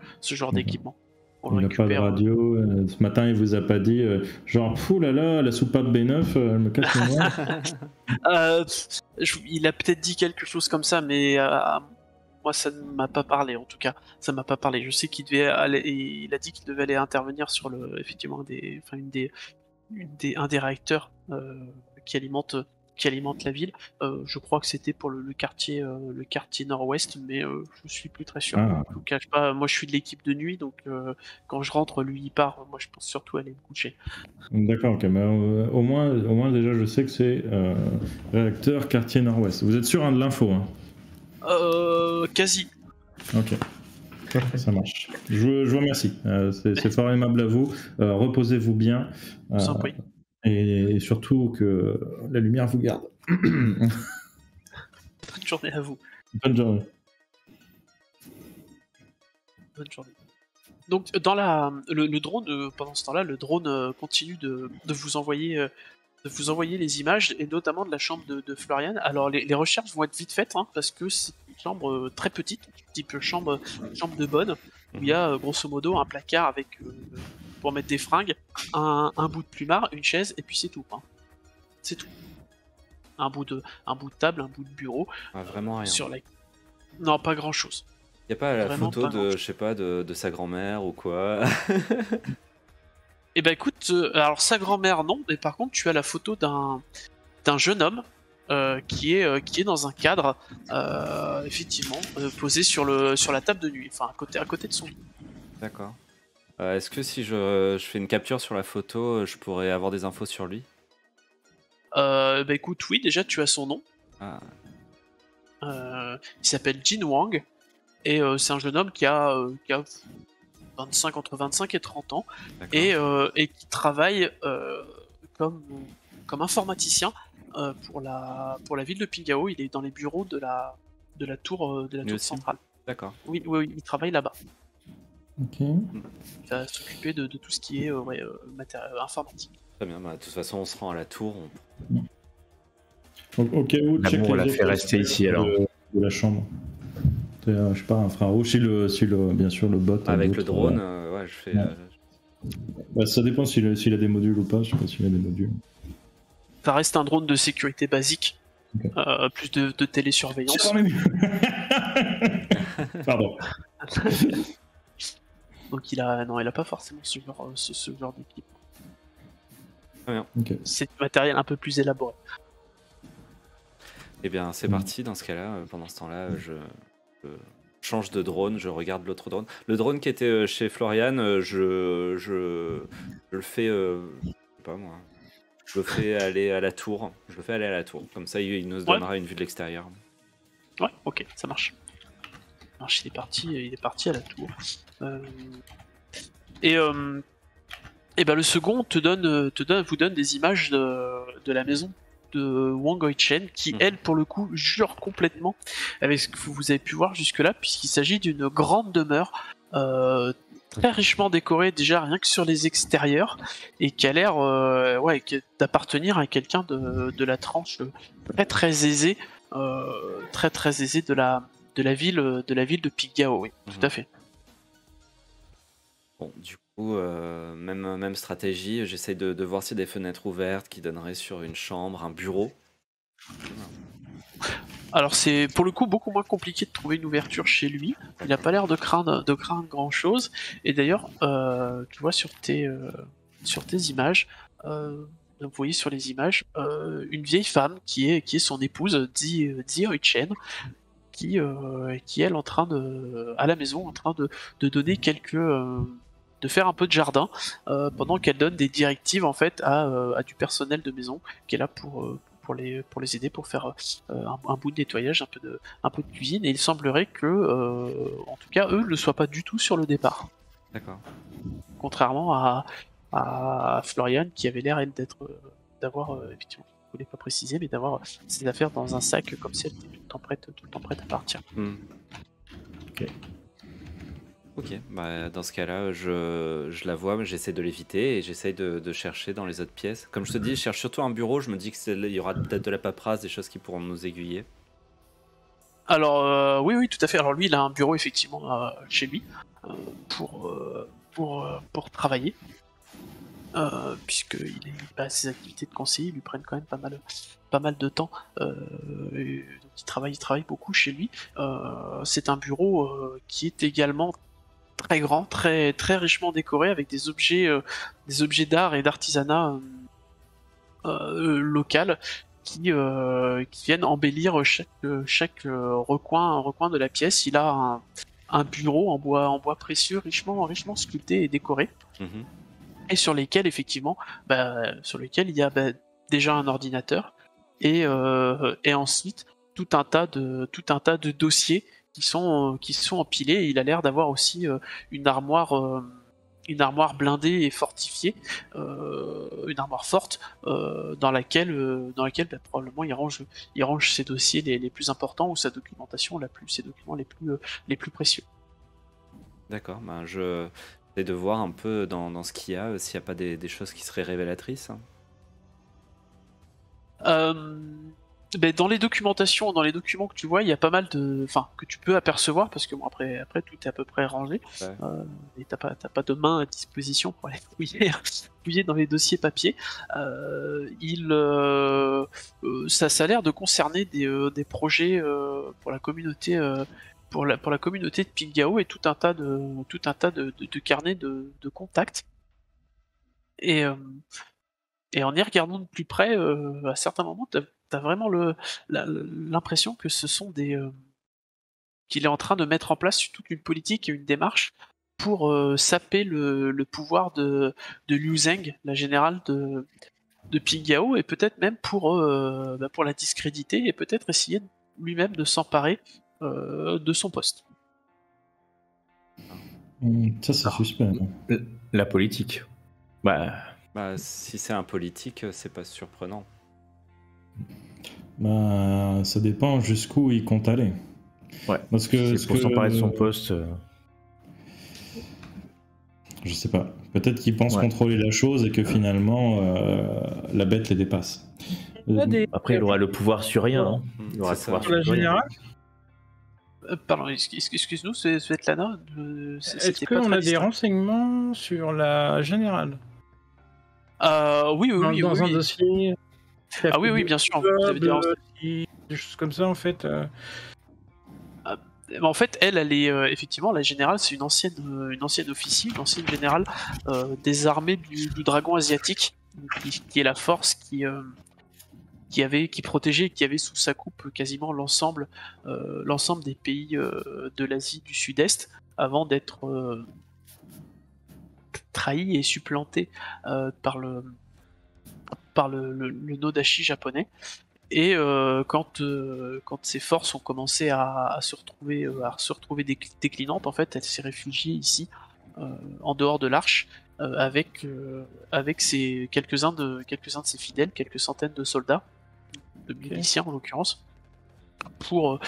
d'équipement. Il n'a pas de radio. Ce matin, il vous a pas dit genre fou là là, la soupape B9, elle me casse le noir. Il a peut-être dit quelque chose comme ça, mais moi ça ne m'a pas parlé. En tout cas, ça m'a pas parlé. Je sais qu'il devait aller. Il a dit qu'il devait aller intervenir sur effectivement un des réacteurs qui alimente la ville. Je crois que c'était pour le quartier nord-ouest, mais je suis plus très sûr. Je vous cache pas, moi je suis de l'équipe de nuit, donc quand je rentre, lui il part. Moi je pense surtout aller me coucher. D'accord, ok, mais au moins déjà je sais que c'est réacteur quartier nord-ouest. Vous êtes sûr de l'info Quasi. Ok. Ça marche. Je vous remercie. C'est fort aimable à vous. Reposez-vous bien. Sans prix. Et surtout que la lumière vous garde. Bonne journée à vous. Bonne journée. Donc dans le drone, pendant ce temps-là, le drone continue de vous envoyer les images, et notamment de la chambre de Florian. Alors les recherches vont être vite faites, parce que c'est une chambre très petite, type chambre de bonne, où il y a grosso modo un placard avec pour mettre des fringues, un bout de plumard, une chaise, et puis c'est tout. C'est tout. Un bout de table, un bout de bureau. Vraiment rien. Non, pas grand chose. Y a pas la Vraiment photo pas de, je sais pas, de sa grand-mère ou quoi? Eh ben écoute, alors sa grand-mère non, mais par contre tu as la photo d'un jeune homme qui est dans un cadre, effectivement, posé sur la table de nuit, enfin à côté de son lit. D'accord. Est-ce que si je fais une capture sur la photo, je pourrais avoir des infos sur lui? Bah écoute, oui, déjà tu as son nom. Ah, Il s'appelle Jin Wang et c'est un jeune homme qui a 25, entre 25 et 30 ans d'accord. et qui travaille comme, comme informaticien pour la ville de Pingao. Il est dans les bureaux de la tour Lui aussi? centrale. D'accord. Oui, oui, oui, il travaille là-bas. Ok. Il va s'occuper de tout ce qui est informatique. Très bien. Bah, de toute façon, on se rend à la tour. Au cas où, check L'amour l'a les fait rester ici, alors. de la chambre. Je sais pas, un infrarouge, si bien sûr le bot. a Avec le d'autres, drone, ouais, je fais. Ouais. Bah, ça dépend s'il a des modules ou pas. Je sais pas s'il a des modules. Ça reste un drone de sécurité basique, Ok. plus de télésurveillance. Pardon. Donc il a pas forcément ce genre d'équipe. Très bien. Ok. C'est du matériel un peu plus élaboré. Eh bien, c'est parti dans ce cas-là. Pendant ce temps-là, je change de drone, je regarde l'autre drone. Le drone qui était chez Florian, je le fais, je sais pas moi, je le fais aller à la tour. Je le fais aller à la tour. Comme ça, il nous donnera une vue de l'extérieur. Ouais, ok, ça marche. Alors, il est parti à la tour. Et ben le second vous donne des images de la maison de Wang Hoi-chen, qui elle pour le coup jure complètement avec ce que vous avez pu voir jusque-là, puisqu'il s'agit d'une grande demeure très richement décorée déjà rien que sur les extérieurs, et qui a l'air d'appartenir à quelqu'un de la tranche très très aisée, très aisée de la ville de Pingao, oui, tout à fait. Bon, du coup, même stratégie, j'essaye de voir s'il y a des fenêtres ouvertes qui donneraient sur une chambre, un bureau. Alors c'est pour le coup beaucoup moins compliqué de trouver une ouverture chez lui. Il n'a pas l'air de craindre grand chose. Et d'ailleurs, tu vois sur tes images, vous voyez sur les images une vieille femme qui est son épouse, Zi Hoi-chen, qui elle en train à la maison en train de donner de faire un peu de jardin pendant qu'elle donne des directives en fait à du personnel de maison qui est là pour les aider pour faire un bout de nettoyage, un peu de cuisine, et il semblerait que en tout cas eux ne soient pas du tout sur le départ. D'accord. Contrairement à Florian qui avait l'air elle d'avoir effectivement, je voulais pas préciser, mais d'avoir ses affaires dans un sac comme si elle était tout le temps prête à partir. Ok, bah, dans ce cas-là, je la vois, mais j'essaie de l'éviter et j'essaie de chercher dans les autres pièces. Comme je te dis, je cherche surtout un bureau, je me dis qu'il y aura peut-être de la paperasse, des choses qui pourront nous aiguiller. Alors oui, tout à fait. Alors lui, il a un bureau effectivement chez lui pour travailler, puisque ses activités de conseiller lui prennent quand même pas mal de temps. Donc il travaille beaucoup chez lui. C'est un bureau qui est également très grand, très richement décoré avec des objets d'art et d'artisanat local qui viennent embellir chaque recoin de la pièce. Il a un bureau en bois précieux richement sculpté et décoré, et sur lesquels effectivement il y a déjà un ordinateur et ensuite tout un tas de dossiers qui sont empilés. Il a l'air d'avoir aussi une armoire blindée et fortifiée, une armoire forte dans laquelle probablement il range ses dossiers les plus importants, ou sa documentation ses documents les plus précieux. D'accord, bah, je essaie de voir un peu dans ce qu'il y a, s'il n'y a pas des choses qui seraient révélatrices. Dans les documents que tu vois, il y a pas mal que tu peux apercevoir, parce que bon, après tout est à peu près rangé, et t'as pas de main à disposition pour aller fouiller dans les dossiers papier. Ça a l'air de concerner des projets pour la communauté pour la communauté de Pingao et tout un tas de carnets de contacts. Et en y regardant de plus près, à certains moments, t'as vraiment l'impression que ce sont qu'il est en train de mettre en place toute une politique et une démarche pour saper le pouvoir de Liu Zheng, la générale de Pingao, et peut-être même pour la discréditer et peut-être essayer lui-même de s'emparer de son poste. Ça, c'est suspect. La politique. Bah, si c'est un politique, c'est pas surprenant. Bah, ça dépend jusqu'où il compte aller. Ouais. Parce que c'est pour s'emparer de son poste. Je sais pas. Peut-être qu'il pense contrôler la chose et que finalement la bête les dépasse. Après, il aura le pouvoir sur rien. Hein. Il aura le pouvoir sur la générale. Pardon, excuse-nous, c'est Svetlana. Est-ce qu'on a des renseignements sur la générale? Oui. Dans un dossier. Ah oui, bien sûr. Vous avez des choses comme ça, en fait. En fait, elle est effectivement la générale. C'est une ancienne officier, une ancienne générale des armées du dragon asiatique, qui est la force qui protégeait, qui avait sous sa coupe quasiment l'ensemble des pays de l'Asie du Sud-Est, avant d'être trahi et supplanté par le Nodashi japonais. Et quand ces forces ont commencé à se retrouver déclinantes, en fait, elle s'est réfugiée ici, en dehors de l'Arche, avec quelques-uns de ses fidèles, quelques centaines de soldats, de miliciens en l'occurrence, pour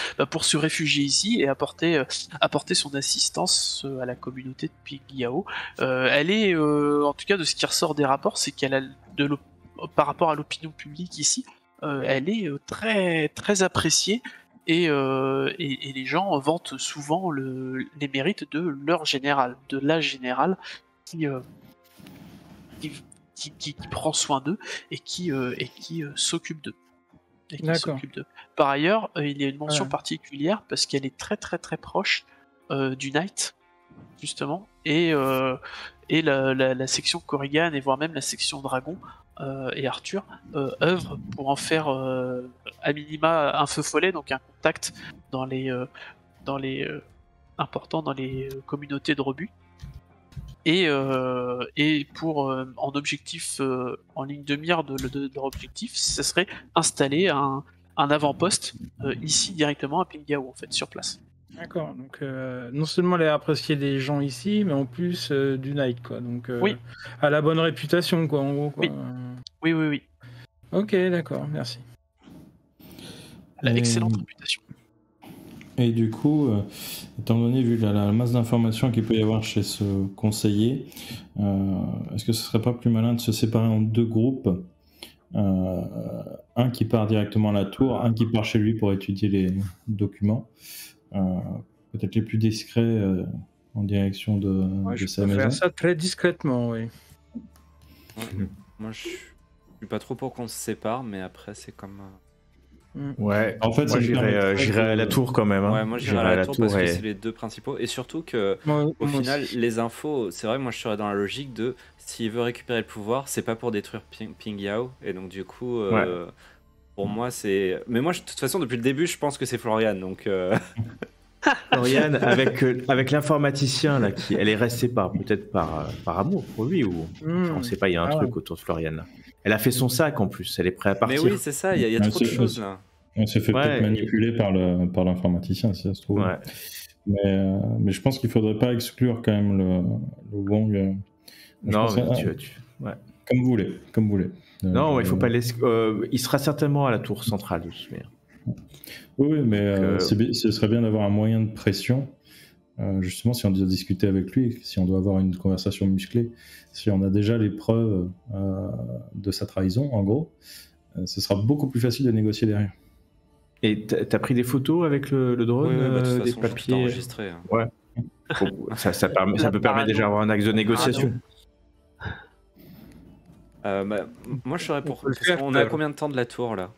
se réfugier ici et apporter son assistance à la communauté de Pingao. Elle est, en tout cas de ce qui ressort des rapports, c'est qu'elle a par rapport à l'opinion publique ici, elle est très très appréciée et les gens vantent souvent les mérites de leur général, de la générale qui prend soin d'eux et qui s'occupe d'eux. Par ailleurs, il y a une mention particulière parce qu'elle est très très très proche du Knight, justement, et la section Korrigan et voire même la section Dragon et Arthur œuvrent pour en faire à minima un feu follet, donc un contact important dans les communautés de rebut. Et pour en objectif, en ligne de mire de leur objectif, ce serait installer un avant-poste ici directement à Pingao, en fait, sur place. D'accord, donc non seulement elle est appréciée des gens ici, mais en plus du Night, quoi. Donc à la bonne réputation, quoi, en gros. Quoi. Oui. Ok, d'accord, merci. Elle a excellente réputation. Et du coup, étant donné, vu la masse d'informations qu'il peut y avoir chez ce conseiller, est-ce que ce serait pas plus malin de se séparer en deux groupes, un qui part directement à la tour, un qui part chez lui pour étudier les documents, peut-être les plus discrets en direction de sa maison. Faire ça très discrètement, oui. Moi, je suis pas trop pour qu'on se sépare, mais après, c'est comme... Ouais, en fait, moi j'irai à la tour quand même. Hein. Ouais, moi j'irai à la tour parce que c'est les deux principaux. Et surtout que, au final, les infos, c'est vrai que moi je serais dans la logique de s'il veut récupérer le pouvoir, c'est pas pour détruire Pingao. Et donc, du coup, pour moi, c'est. Mais moi, de toute façon, depuis le début, je pense que c'est Florian. Donc. Florian, avec l'informaticien, là, elle est restée peut-être par amour pour lui, ou. On sait pas, il y a un truc autour de Florian. Elle a fait son sac en plus, elle est prête à partir. Mais oui, c'est ça, il y a trop de choses là. On s'est fait peut-être manipuler par l'informaticien, si ça se trouve. Ouais. Mais je pense qu'il faudrait pas exclure quand même le Wong. Non, mais comme vous voulez. Non, il faut pas laisser. Il sera certainement à la tour centrale, lui. Oui, mais ce serait bien d'avoir un moyen de pression. Justement, si on doit discuter avec lui, si on doit avoir une conversation musclée, si on a déjà les preuves de sa trahison, en gros, ce sera beaucoup plus facile de négocier derrière. Et t'as pris des photos avec le drone, des papiers enregistrés. Hein. Ouais. ça peut permettre déjà d'avoir un axe de négociation. Moi, je serais pour. On a combien de temps de la tour là?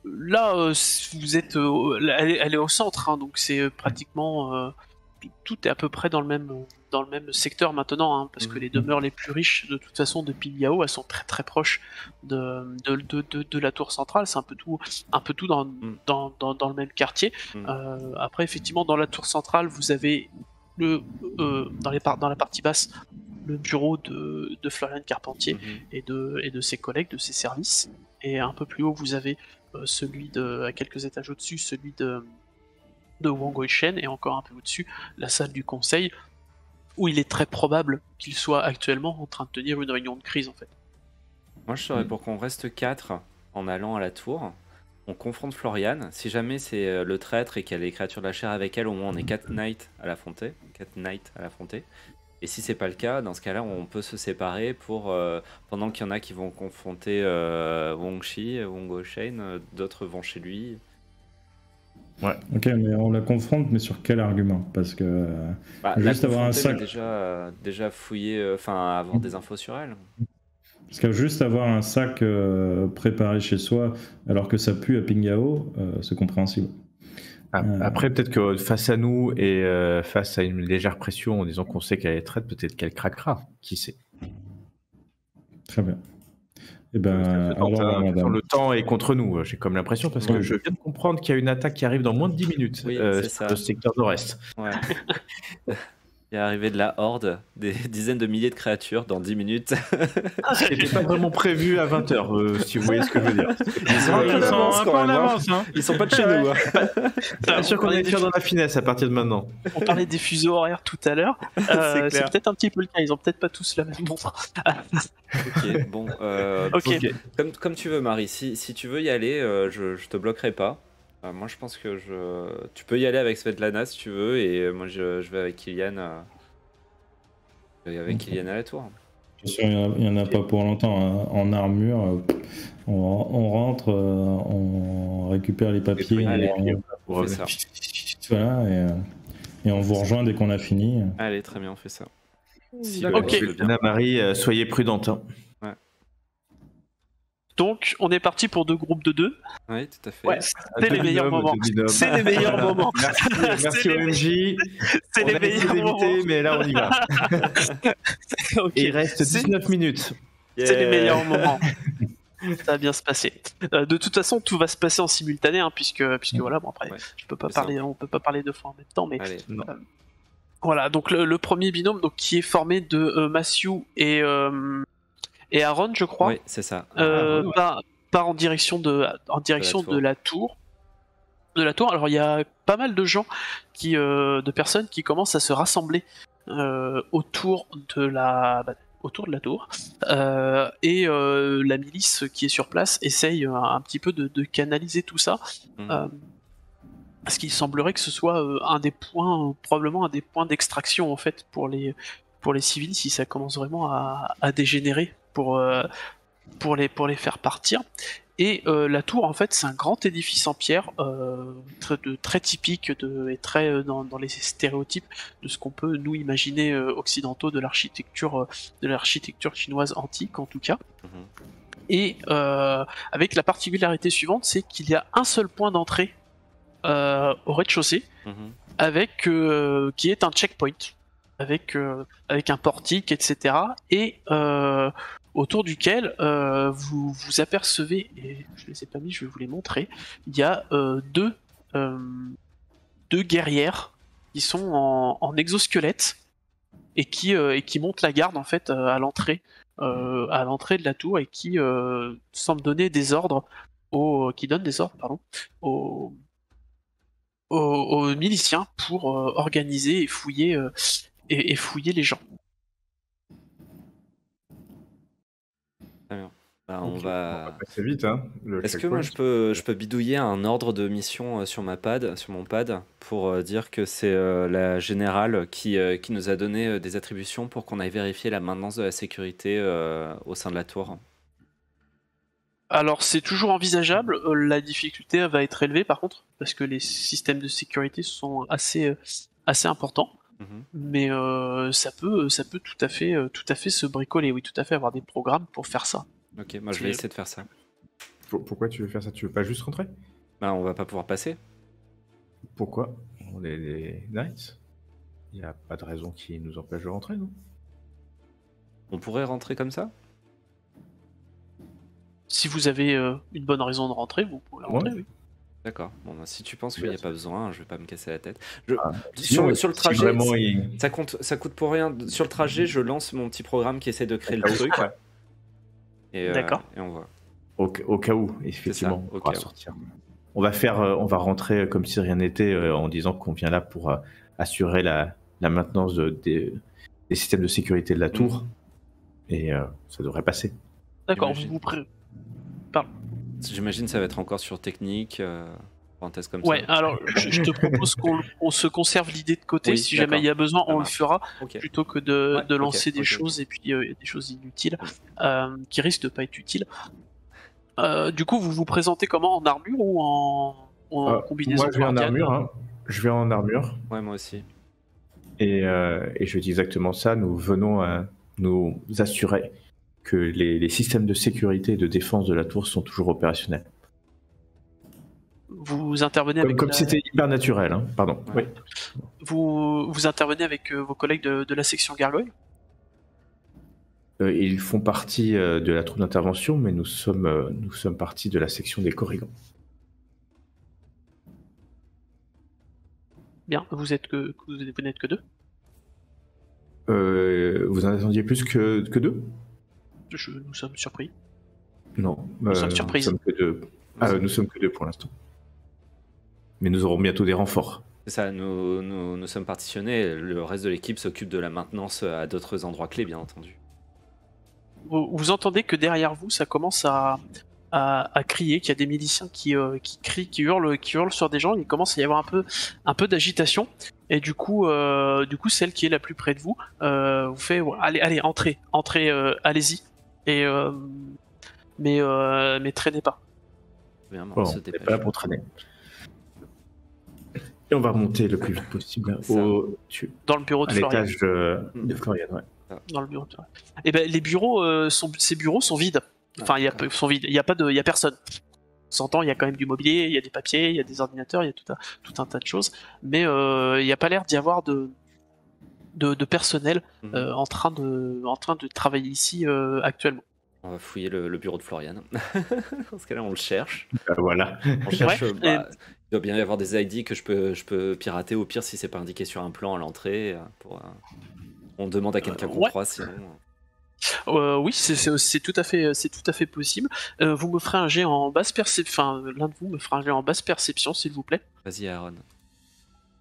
là, vous êtes, elle est au centre, hein, donc c'est pratiquement tout est à peu près dans le même secteur maintenant, hein, parce que les demeures les plus riches, de toute façon, de Pilgao, elles sont très très proches de la tour centrale. C'est un peu tout dans le même quartier. Après, effectivement, dans la tour centrale, vous avez dans la partie basse, le bureau de Florian Carpentier et de ses collègues, de ses services. Et un peu plus haut, vous avez à quelques étages au-dessus, celui de Wang Weishen, et encore un peu au-dessus, la salle du conseil, où il est très probable qu'il soit actuellement en train de tenir une réunion de crise, en fait. Moi, je serais pour qu'on reste 4 en allant à la tour. On confronte Florian. Si jamais c'est le traître et qu'il y a les créatures de la chair avec elle, au moins on est 4 knights à l'affronter. Et si c'est pas le cas, dans ce cas-là, on peut se séparer pour pendant qu'il y en a qui vont confronter Wang Weishen, d'autres vont chez lui. Ouais. Ok, mais on la confronte, mais sur quel argument? Parce que juste avoir un sac. Déjà fouiller, enfin avoir des infos sur elle. Parce que juste avoir un sac préparé chez soi, alors que ça pue à Pilgao, c'est compréhensible. Après, peut-être que face à nous et face à une légère pression en disant qu'on sait qu'elle est traite, peut-être qu'elle craquera. Qui sait? Très bien. Eh ben, le temps est contre nous, j'ai comme l'impression, parce que je viens de comprendre qu'il y a une attaque qui arrive dans moins de 10 minutes sur le secteur nord-est. Ouais. Il est arrivé de la horde, des dizaines de milliers de créatures dans 10 minutes. C'était pas vraiment prévu à 20h, si vous voyez ce que je veux dire. Ils sont un peu en avance. Hein. Ils sont pas de chez nous. Bien sûr qu'on est faire dans la finesse à partir de maintenant. On parlait des fuseaux horaires tout à l'heure. C'est peut-être un petit peu le cas. Ils ont peut-être pas tous la même montre. Ok, bon. Comme tu veux, Marie. Si tu veux y aller, je te bloquerai pas. Moi, je pense que tu peux y aller avec Svetlana si tu veux, et moi je vais avec Kylian. Kylian à la tour. Bien sûr, il n'y en a pas pour longtemps. Hein. En armure, on rentre, on récupère les papiers, voilà, et on vous rejoint dès qu'on a fini. Allez, très bien, on fait ça. Ok. Anna Marie, soyez prudente. Hein. Donc, on est parti pour 2 groupes de 2. Oui, tout à fait. Ouais, c'est les meilleurs moments. C'est les meilleurs moments. Merci OMJ. C'est les meilleurs moments. Mais là, on y va. Okay. Il reste 19 minutes. C'est les meilleurs moments. Ça va bien se passer. De toute façon, tout va se passer en simultané, hein, puisque voilà, bon après, on peut pas parler 2 fois en même temps, mais voilà. Donc le premier binôme, donc qui est formé de Matthew et Aaron, je crois. Oui, c'est ça. Part en direction de la tour. Alors il y a pas mal de gens de personnes qui commencent à se rassembler autour de la tour, et la milice qui est sur place essaye un petit peu de canaliser tout ça, parce qu'il semblerait que ce soit probablement un des points d'extraction en fait pour les civils, si ça commence vraiment à dégénérer pour les faire partir. Et la tour, en fait, c'est un grand édifice en pierre, très typique et très dans les stéréotypes de ce qu'on peut nous imaginer occidentaux de l'architecture chinoise antique, en tout cas. Et avec la particularité suivante, c'est qu'il y a un seul point d'entrée au rez-de-chaussée, qui est un checkpoint, avec un portique, etc. Et autour duquel vous apercevez, et je ne les ai pas mis, je vais vous les montrer, il y a deux guerrières qui sont en exosquelette et qui montent la garde en fait à l'entrée de la tour, et qui semblent donner des ordres aux miliciens pour organiser et fouiller les gens. On va passer vite. Hein, Est-ce que moi je peux bidouiller un ordre de mission sur mon pad, pour dire que c'est la générale qui nous a donné des attributions pour qu'on aille vérifier la maintenance de la sécurité au sein de la tour? Alors c'est toujours envisageable, la difficulté va être élevée par contre, parce que les systèmes de sécurité sont assez importants. Mais ça peut tout à fait se bricoler, oui, tout à fait, avoir des programmes pour faire ça. Ok, moi je vais essayer de faire ça. Pourquoi tu veux faire ça? Tu veux pas juste rentrer? Bah, on va pas pouvoir passer. Pourquoi? On est les Knights. Il n'y a pas de raison qui nous empêche de rentrer, non? On pourrait rentrer comme ça? Si vous avez une bonne raison de rentrer, vous pouvez rentrer, oui. D'accord. Bon, bah, si tu penses qu'il Bien n'y a sûr. pas besoin, je vais pas me casser la tête. Sinon, Sur le si trajet, vraiment ça coûte pour rien. Sur le trajet, je lance mon petit programme qui essaie de créer le truc. Et, D'accord. Et on voit. Au cas où, effectivement, ça, au on pourra cas où. sortir. On va rentrer comme si rien n'était en disant qu'on vient là pour assurer la maintenance des systèmes de sécurité de la tour. Et ça devrait passer. D'accord, J'imagine. Pardon. J'imagine que ça va être encore sur technique, parenthèse comme Ouais, ça. alors je te propose qu'on se conserve l'idée de côté. Oui, Si jamais d'accord. il y a besoin, Ça on le marche. fera, Ok. plutôt que de Ouais, lancer ok, des ok. choses et puis il y a des choses inutiles qui risquent de pas être utiles. Du coup, vous vous présentez comment, en armure ou en combinaison Moi, je vais en guardiane? armure. Hein. Je vais en armure. Ouais, moi aussi. Et je dis exactement ça. Nous venons nous assurer que les systèmes de sécurité et de défense de la tour sont toujours opérationnels. Vous intervenez avec Comme c'était hyper naturel. Hein. Pardon. Ouais. Oui. vous intervenez avec vos collègues de la section Gargoyle? Ils font partie de la troupe d'intervention, mais nous sommes partie de la section des Corrigans. Bien, vous n'êtes que deux? Vous en attendiez plus que deux? Nous sommes surpris. Non. Nous sommes surprises. Nous sommes que deux. Nous sommes que deux pour l'instant. Mais nous aurons bientôt des renforts. C'est ça, nous sommes partitionnés. Le reste de l'équipe s'occupe de la maintenance à d'autres endroits clés, bien entendu. Vous entendez que derrière vous, ça commence à crier, qu'il y a des miliciens qui crient, qui hurlent sur des gens. Il commence à y avoir un peu d'agitation. Et du coup, celle qui est la plus près de vous vous fait allez, entrez, allez-y. Et mais traînez pas. Bien, Bon, on se on n'est dépêche. pas là pour traîner. Et on va remonter le plus vite possible Dans le bureau de à Florian. l'étage de Florian. Ouais. Dans le bureau de Florian. Et ben les bureaux ces bureaux sont vides. Enfin, sont vides. Il y a personne. On s'entend, il y a quand même du mobilier, il y a des papiers, il y a des ordinateurs, il y a tout un tas de choses. Mais il n'y a pas l'air d'y avoir de personnel en train de travailler ici actuellement. On va fouiller le bureau de Florian. Dans ce cas-là, on le cherche. Voilà. On cherche. Ouais, il doit bien y avoir des ID que je peux pirater, au pire si c'est pas indiqué sur un plan à l'entrée. On demande à quelqu'un qu'on croise, sinon. Oui, c'est tout à fait possible. Vous me ferez un jet en basse perception. Enfin, l'un de vous me fera un jet en basse perception, s'il vous plaît. Vas-y, Aaron.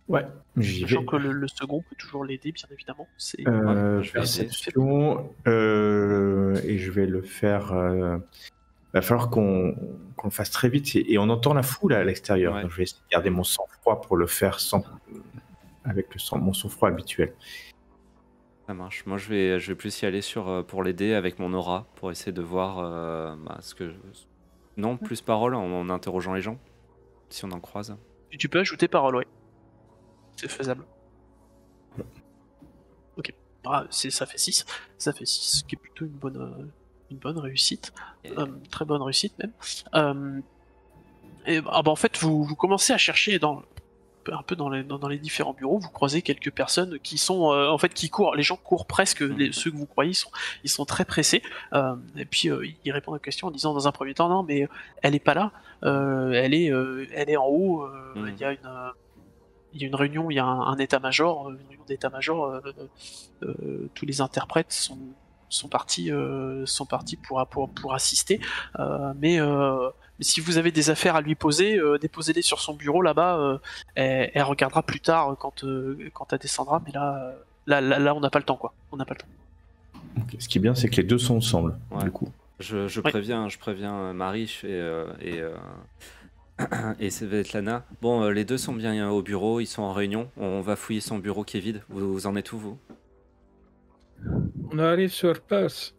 Ouais, j'y vais. Sachant que le second peut toujours l'aider, bien évidemment. je vais Perception, et je vais le faire. Va falloir qu'on le fasse très vite et on entend la foule à l'extérieur. Ouais. Donc je vais essayer de garder mon sang-froid pour le faire avec mon sang-froid habituel. Ça marche. Moi, je vais plus y aller pour l'aider avec mon aura, pour essayer de voir ce que. Non, plus parole en interrogeant les gens, si on en croise. Tu peux ajouter parole, ouais. C'est faisable. Ok. Ça fait 6. Ça fait 6, ce qui est plutôt une bonne réussite. Très bonne réussite même. En fait, vous commencez à chercher un peu dans les différents bureaux, vous croisez quelques personnes qui sont en fait qui courent. Les gens courent presque, ceux que vous croyez ils sont très pressés. Et puis ils répondent à la question en disant dans un premier temps non mais elle est pas là, elle est en haut. Il y a une réunion, il y a un état-major, une réunion d'état-major. Tous les interprètes sont partis pour assister. Mais si vous avez des affaires à lui poser, déposez-les sur son bureau là-bas. Elle regardera plus tard quand elle descendra. Mais là, on n'a pas le temps, quoi. On n'a pas le temps. Okay. Ce qui est bien, c'est que les deux sont ensemble. Ouais. Du coup. Je préviens Marie et Svetlana. Bon, les deux sont bien au bureau, ils sont en réunion. On va fouiller son bureau qui est vide. Vous en êtes où, vous? On arrive sur place.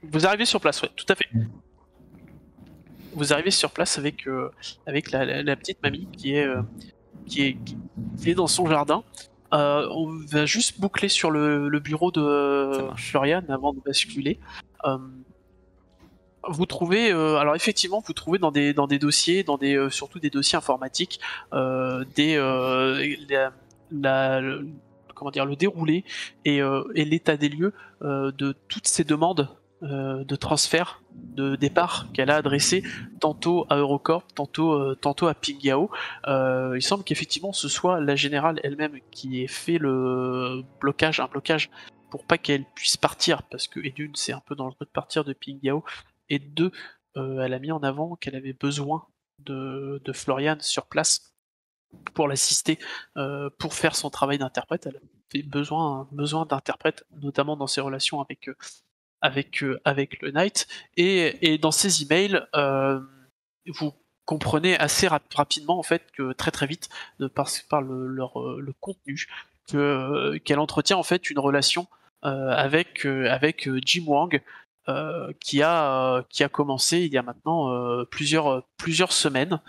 Vous arrivez sur place, ouais, tout à fait. Vous arrivez sur place avec la petite mamie qui est dans son jardin. On va juste boucler sur le bureau de Florian avant de basculer. vous trouvez, alors effectivement, vous trouvez dans des dossiers, surtout des dossiers informatiques, le déroulé et l'état des lieux de toutes ces demandes de transfert, de départ qu'elle a adressées tantôt à Eurocorp, tantôt à Pingyao. Il semble qu'effectivement ce soit la générale elle-même qui ait fait un blocage pour pas qu'elle puisse partir, parce que et d'une c'est un peu dangereux de partir de Pingyao, et deux elle a mis en avant qu'elle avait besoin de Florian sur place pour l'assister, pour faire son travail d'interprète. Elle avait besoin d'interprète, notamment dans ses relations avec le Knight, et dans ces emails, vous comprenez assez rapidement en fait que très vite, par le contenu, qu'elle entretient en fait une relation avec Jim Wang, qui a commencé il y a maintenant plusieurs semaines,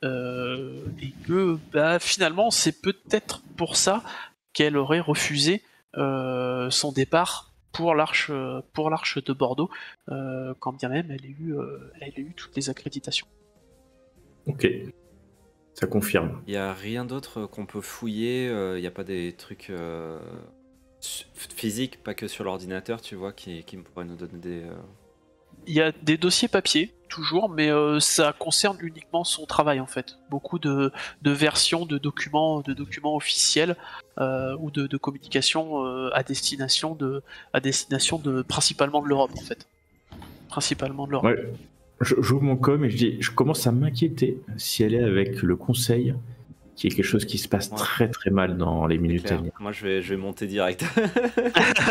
et que finalement c'est peut-être pour ça qu'elle aurait refusé son départ pour l'Arche de Bordeaux, quand bien même elle a eu toutes les accréditations. Ok, ça confirme. Il n'y a rien d'autre qu'on peut fouiller, il n'y a pas des trucs physiques, pas que sur l'ordinateur, tu vois, qui pourraient nous donner des... Il y a des dossiers papier, toujours, mais ça concerne uniquement son travail en fait. Beaucoup de versions de documents officiels, ou de communication à destination de principalement de l'Europe en fait. Principalement de l'Europe. Ouais. J'ouvre mon com et je commence à m'inquiéter si elle est avec le conseil, qui est quelque chose qui se passe très mal dans les minutes à venir. Moi je vais monter direct.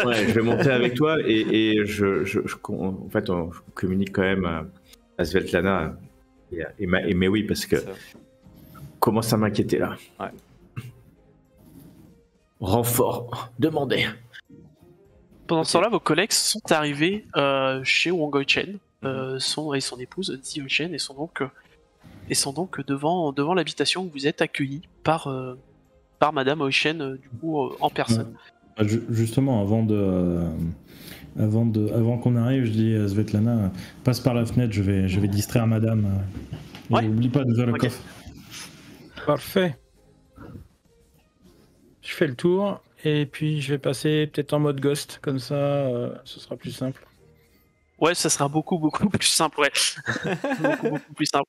Ouais, je vais monter avec toi et en fait on communique quand même à Svetlana mais oui, parce que commence à m'inquiéter là. Ouais. Renfort demandé. Pendant ce temps-là, vos collègues sont arrivés chez Wang Hoi-chen, et son épouse Zi Hoi-chen, et sont donc devant l'habitation où vous êtes accueillis par Madame Hoi-chen, du coup en personne. Justement, avant qu'on arrive, je dis à Svetlana, passe par la fenêtre, je vais distraire Madame. Ouais. N'oublie pas d'ouvrir le coffre. Parfait. Je fais le tour et puis je vais passer peut-être en mode ghost, comme ça ce sera plus simple. Ouais, ça sera beaucoup plus simple, ouais. beaucoup plus simple.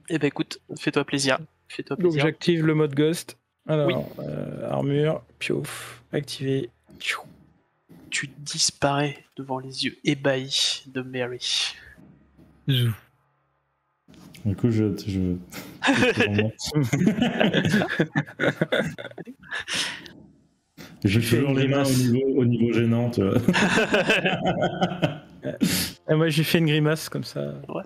Eh ben écoute, fais-toi plaisir. Donc j'active le mode ghost. Alors, armure, piouf, activé. Tu disparais devant les yeux ébahis de Mary. Du coup, je j'ai toujours les mains au niveau gênant. Tu vois. Moi, j'ai fait une grimace comme ça. Ouais.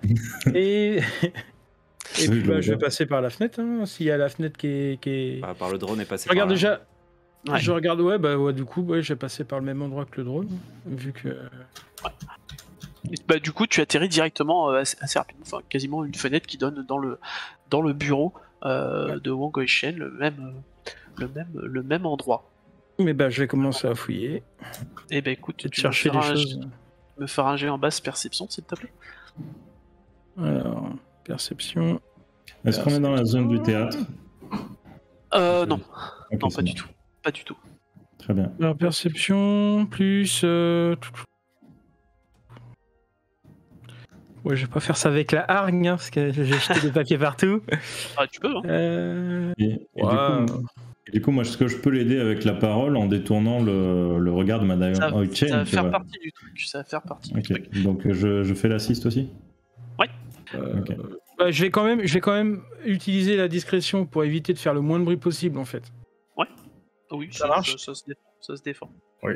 Et puis je vais passer par la fenêtre. Hein, s'il y a la fenêtre qui est... Par le drone est passé. Regarde déjà. Ouais. Je regarde, du coup, je vais passer par le même endroit que le drone, vu que... Du coup, tu atterris directement assez rapidement, enfin quasiment une fenêtre qui donne dans le bureau de Wang Hoi-chen, le même endroit. Mais je vais commencer à fouiller. Et écoute, tu chercher des choses. Me faire un jet en basse perception, s'il te plaît. Alors, perception. Est-ce qu'on est dans la zone du théâtre? Non. Okay, non, pas du tout. Pas du tout. Très bien. Alors, perception, plus... Ouais, je vais pas faire ça avec la hargne, parce que j'ai jeté des papiers partout. Ah, tu peux, hein. Du coup, moi, est-ce que je peux l'aider avec la parole en détournant le regard de Madame Hoi-chen? Ça va faire partie du truc. Ça va faire partie du truc. Donc, je fais l'assist aussi? Ouais. Okay. Je vais quand même utiliser la discrétion pour éviter de faire le moins de bruit possible, en fait. Ouais. Oui, ça marche. Ça se défend. Oui.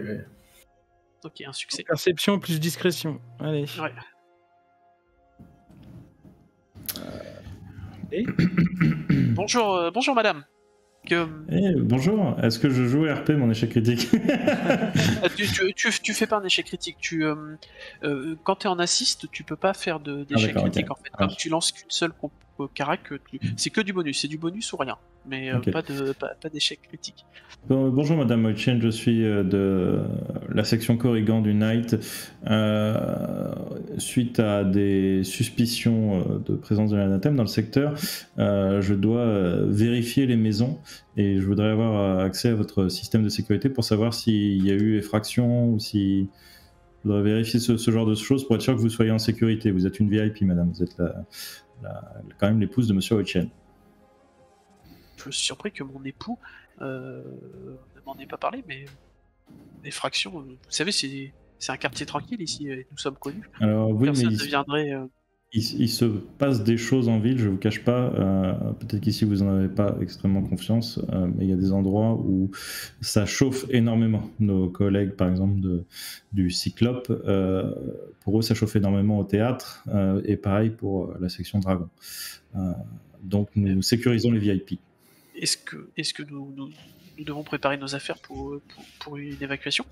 Ok, un succès. Perception plus discrétion. Allez. Ouais. Bonjour madame. Bonjour, est-ce que je joue RP mon échec critique? tu fais pas un échec critique. Quand t'es en assist, tu peux pas faire d'échec critique en fait. Comme tu lances qu'une seule carac, c'est que du bonus. C'est du bonus ou rien. mais Ok. pas d'échec critique. Bonjour Madame Moitchen, je suis de la section Corrigan du Night. Suite à des suspicions de présence de l'anathème dans le secteur, je dois vérifier les maisons et je voudrais avoir accès à votre système de sécurité pour savoir s'il y a eu effraction ou si... Je voudrais vérifier ce genre de choses pour être sûr que vous soyez en sécurité. Vous êtes une VIP, madame. Vous êtes quand même l'épouse de Monsieur Moitchen. Je suis surpris que mon époux ne m'en ait pas parlé, mais les fractions, vous savez, c'est un quartier tranquille ici, et nous sommes connus. Alors oui, Personne mais ne viendrait. il se passe des choses en ville, je vous cache pas. Peut-être qu'ici vous n'en avez pas extrêmement confiance, mais il y a des endroits où ça chauffe énormément. Nos collègues, par exemple, du Cyclope, pour eux, ça chauffe énormément au théâtre, et pareil pour la section Dragon. Donc nous sécurisons les VIP. Est-ce que nous devons préparer nos affaires pour une évacuation?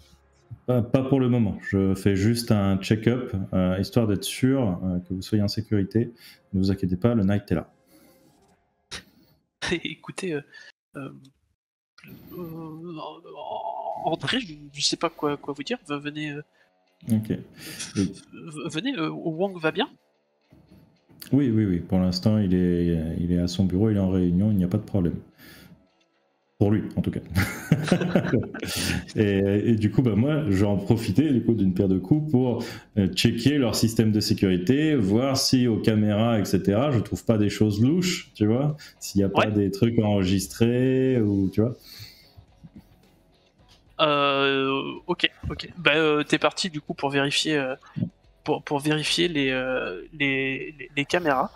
Pas pour le moment. Je fais juste un check-up, histoire d'être sûr que vous soyez en sécurité. Ne vous inquiétez pas, le Night est là. Écoutez, entrez, je sais pas quoi vous dire. Venez, Ok. venez. Wang va bien? Oui. Pour l'instant, il est à son bureau, il est en réunion, il n'y a pas de problème. Pour lui, en tout cas. et du coup, moi, je vais en profiter d'une paire de coups pour checker leur système de sécurité, voir si aux caméras, etc., je trouve pas des choses louches, tu vois, s'il n'y a pas des trucs enregistrés, ou tu vois. Ok. T'es parti du coup pour vérifier, pour vérifier les caméras.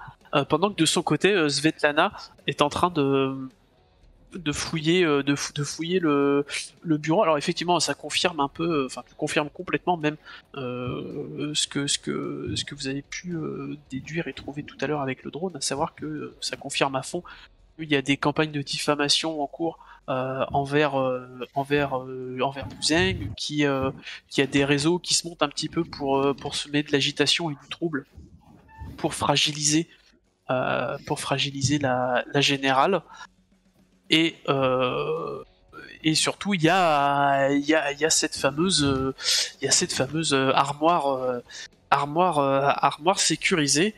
Pendant que de son côté, Svetlana est en train de fouiller le bureau. Alors effectivement, ça confirme un peu, enfin confirme complètement même ce que vous avez pu déduire et trouver tout à l'heure avec le drone, à savoir que ça confirme à fond qu'il y a des campagnes de diffamation en cours envers Buzeng, qu'il y a des réseaux qui se montent un petit peu pour semer de l'agitation et du trouble, pour fragiliser la générale. Et surtout, il y a cette fameuse armoire sécurisée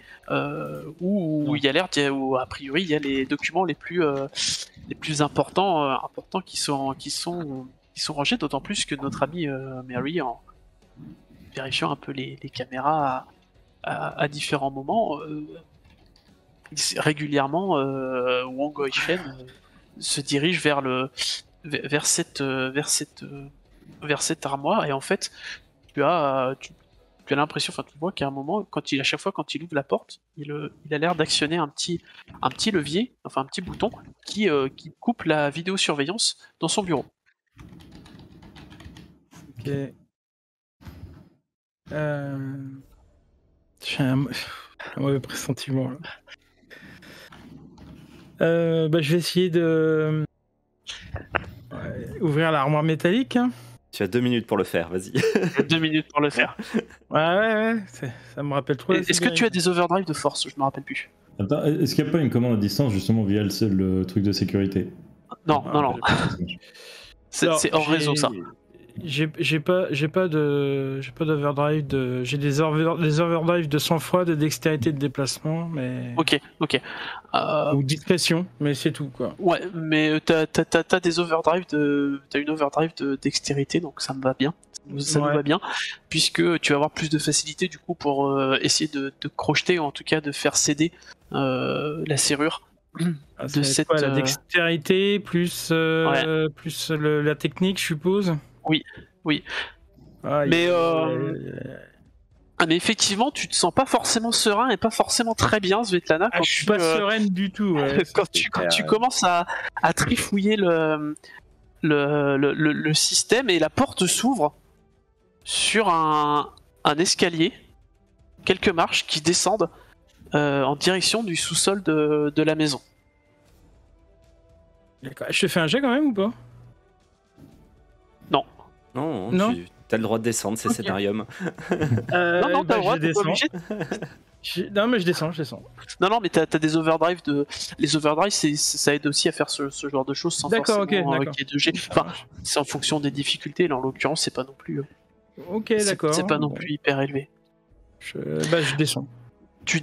où il y a l'air, où a priori il y a les documents les plus importants qui sont rangés, d'autant plus que notre amie Mary, en vérifiant un peu les caméras à différents moments, régulièrement Wang Goishen se dirige vers cette armoire, et en fait tu as l'impression, enfin tu vois qu'à un moment, à chaque fois quand il ouvre la porte, il a l'air d'actionner un petit levier, enfin un petit bouton qui coupe la vidéosurveillance dans son bureau. Ok. J'ai un mauvais pressentiment là. Je vais essayer de ouvrir l'armoire métallique. Hein. Tu as 2 minutes pour le faire, vas-y. 2 minutes pour le faire. Ouais, ça me rappelle trop. Est-ce que tu as des overdrive de force? Je me rappelle plus. Attends, est-ce qu'il n'y a pas une commande à distance justement via le truc de sécurité? Non. C'est hors réseau ça. J'ai pas d'overdrive de. J'ai des overdrive de sang-froid, de dextérité de déplacement, mais. Ok. Ou discrétion, mais c'est tout quoi. Ouais, mais t'as des overdrive t'as une overdrive de dextérité, donc ça me va bien. Ça nous va bien, puisque tu vas avoir plus de facilité du coup pour essayer de crocheter, ou en tout cas de faire céder la serrure. De cette quoi, la dextérité plus la technique, je suppose. Oui. Mais effectivement, tu te sens pas forcément serein et pas forcément très bien, Svetlana. Je suis pas sereine du tout. Ouais, quand tu commences à trifouiller le système, et la porte s'ouvre sur un escalier, quelques marches qui descendent en direction du sous-sol de la maison. D'accord. Je te fais un jet quand même ou pas? Non. Non, Non. T'as le droit de descendre, c'est Scénarium. Non, t'as le droit, je t'es pas descends. obligé. Non, mais je descends. Non, mais t'as des overdrives Les overdrives, ça aide aussi à faire ce genre de choses sans D'accord, forcément ok, d'accord. qu'il y ait 2G. Enfin, c'est en fonction des difficultés. Là, en l'occurrence, c'est pas non plus. Ok, d'accord. C'est pas non Bon. plus hyper élevé. Je descends. Tu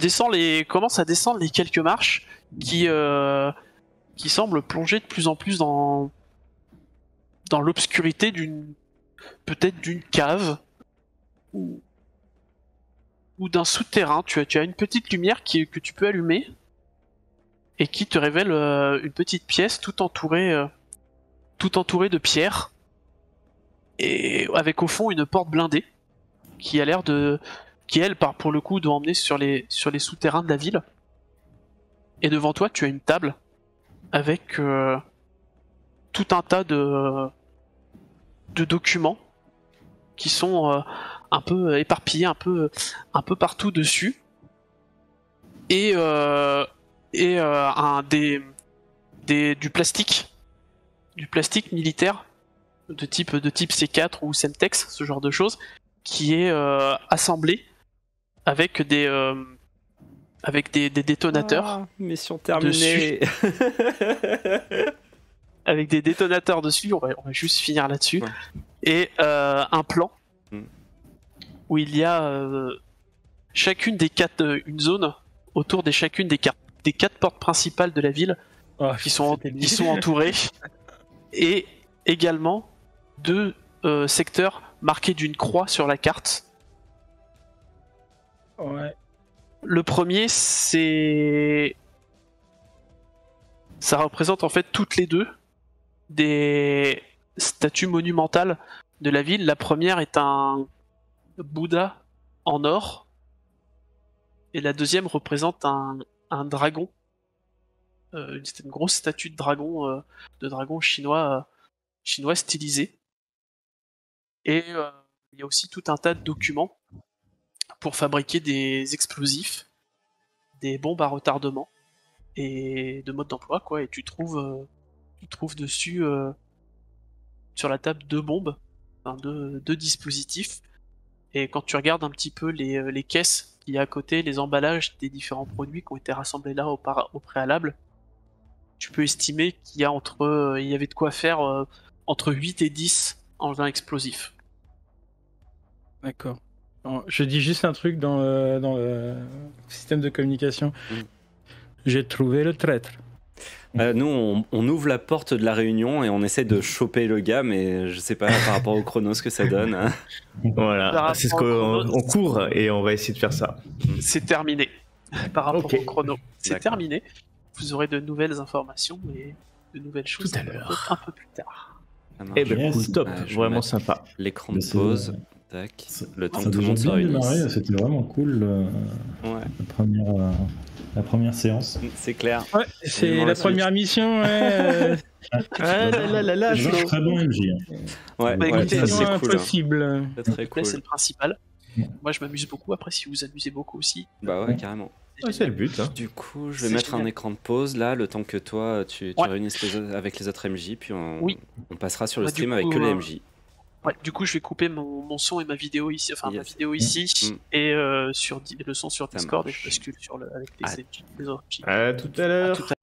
commences à descendre les quelques marches qui semblent plonger de plus en plus dans l'obscurité peut-être d'une cave ou d'un souterrain. Tu as une petite lumière que tu peux allumer et qui te révèle une petite pièce tout entourée de pierres et avec au fond une porte blindée qui a l'air qui elle pour le coup doit emmener sur les souterrains de la ville. Et devant toi tu as une table avec tout un tas de documents qui sont un peu éparpillés un peu partout dessus et du plastique militaire de type C4 ou Semtex, ce genre de choses, qui est assemblé avec des détonateurs. Mission terminée. Avec des détonateurs dessus, on va juste finir là-dessus. Ouais. Et un plan où il y a chacune des une zone autour de chacune des 4 portes principales de la ville qui sont entourées, et également 2 secteurs marqués d'une croix sur la carte. Ouais. Le premier, ça représente en fait toutes les deux des statues monumentales de la ville. La première est un Bouddha en or, et la deuxième représente un dragon. C'est une grosse statue de dragon chinois stylisé. Et il y a aussi tout un tas de documents pour fabriquer des explosifs, des bombes à retardement et de modes d'emploi, quoi. Et tu trouves dessus sur la table 2 bombes, enfin deux dispositifs. Et quand tu regardes un petit peu les caisses qu'il y a à côté, les emballages des différents produits qui ont été rassemblés là au préalable, tu peux estimer qu'il y a il y avait de quoi faire entre 8 et 10 engins explosifs. D'accord. Alors, je dis juste un truc dans le système de communication. J'ai trouvé le traître. Nous, on ouvre la porte de la réunion et on essaie de choper le gars, mais je sais pas par rapport au chrono ce que ça donne. Hein. Voilà, c'est ce qu'on court et on va essayer de faire ça. C'est terminé. Par rapport Ok. au chrono, c'est D'accord. terminé. Vous aurez de nouvelles informations et de nouvelles choses Tout à l'heure. un peu plus tard. Ça marche. Eh ben Yes. cool, top, Je vraiment mets sympa. l'écran de Mais c'est- pause. Tac. Le temps Ça a que tout le déjà monde se bien réunisse. démarré, c'était vraiment cool Ouais, la première séance. c'est clair. Ouais, c'est Vivement la la première mission. Ouais, Ah là, Je suis très bon MJ. Ouais, Bah, ouais, écoutez, ça c'est c'est cool. Hein. impossible. C'est très Là, cool. c'est le principal. Moi, je m'amuse beaucoup. Après, si vous vous amusez beaucoup aussi, Bah ouais, carrément. Ouais, c'est le but. Hein. Du coup, je vais C'est mettre un génial. écran de pause là, le temps que toi tu Ouais. réunisses avec les autres MJ, puis Oui. on passera sur le Bah, du stream avec coup, que les MJ. ouais, du coup, je vais couper mon son et ma vidéo ici, enfin ma Yes. vidéo ici, Mm. et le son sur Ça Discord, et marche. je bascule avec Ah. les autres. À tout à l'heure. À tout à